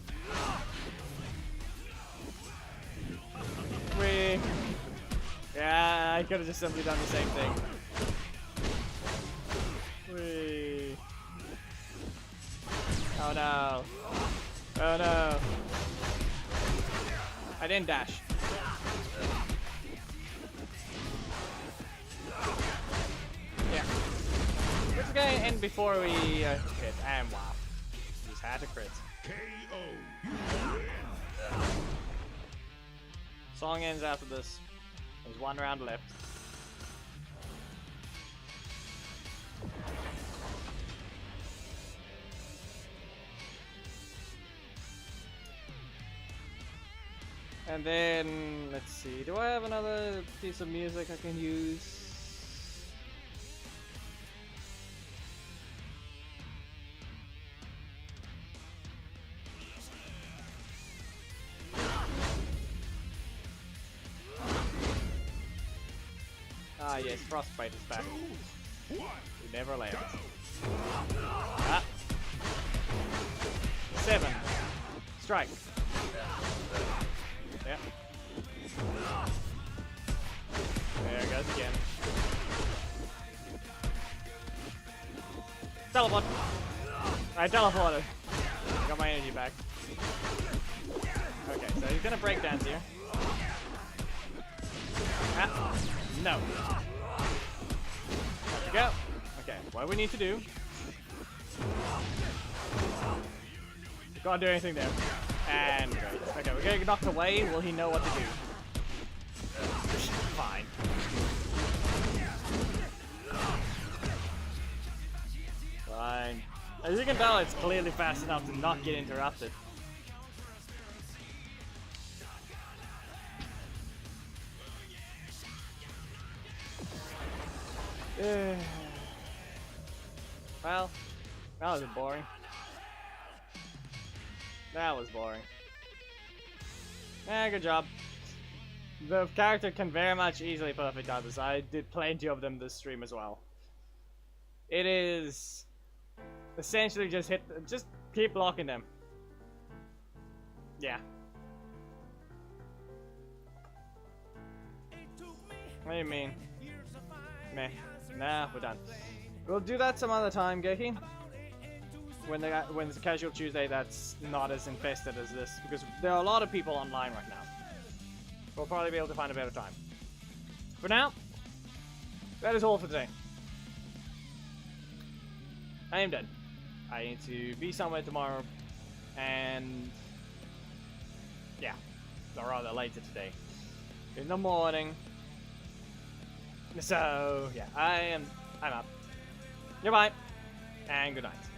Yeah, I could have just simply done the same thing. Oh no. Oh no. I didn't dash. Yeah. It's okay, and before we hit, and wow. Just had to crit. KO. Song ends after this. There's one round left. And then, let's see, do I have another piece of music I can use? Ah yes, Frostbite is back. 2, 1, We never landed. go! Ah. 7. Strike. Yep. There it goes again. Teleport! I teleported. Got my energy back. Okay, so he's gonna break dance here. Ah, no. There we go. Okay, what we need to do. Can't do anything there. And great. Okay, we're getting knocked away. Will he know what to do? Fine. Fine. As you can tell, it's clearly fast enough to not get interrupted. Well, that was boring. That was boring. Yeah, good job. The character can very much easily perfect others. I did plenty of them this stream as well. It is essentially just keep blocking them. Yeah. What do you mean? Meh. Nah, we're done. We'll do that some other time, Geki. When it's a casual Tuesday that's not as infested as this, because there are a lot of people online right now. we'll probably be able to find a better time. For now, that is all for today. I am done. I need to be somewhere tomorrow, and yeah, or rather later today, in the morning. So yeah, I'm up. Goodbye, and good night.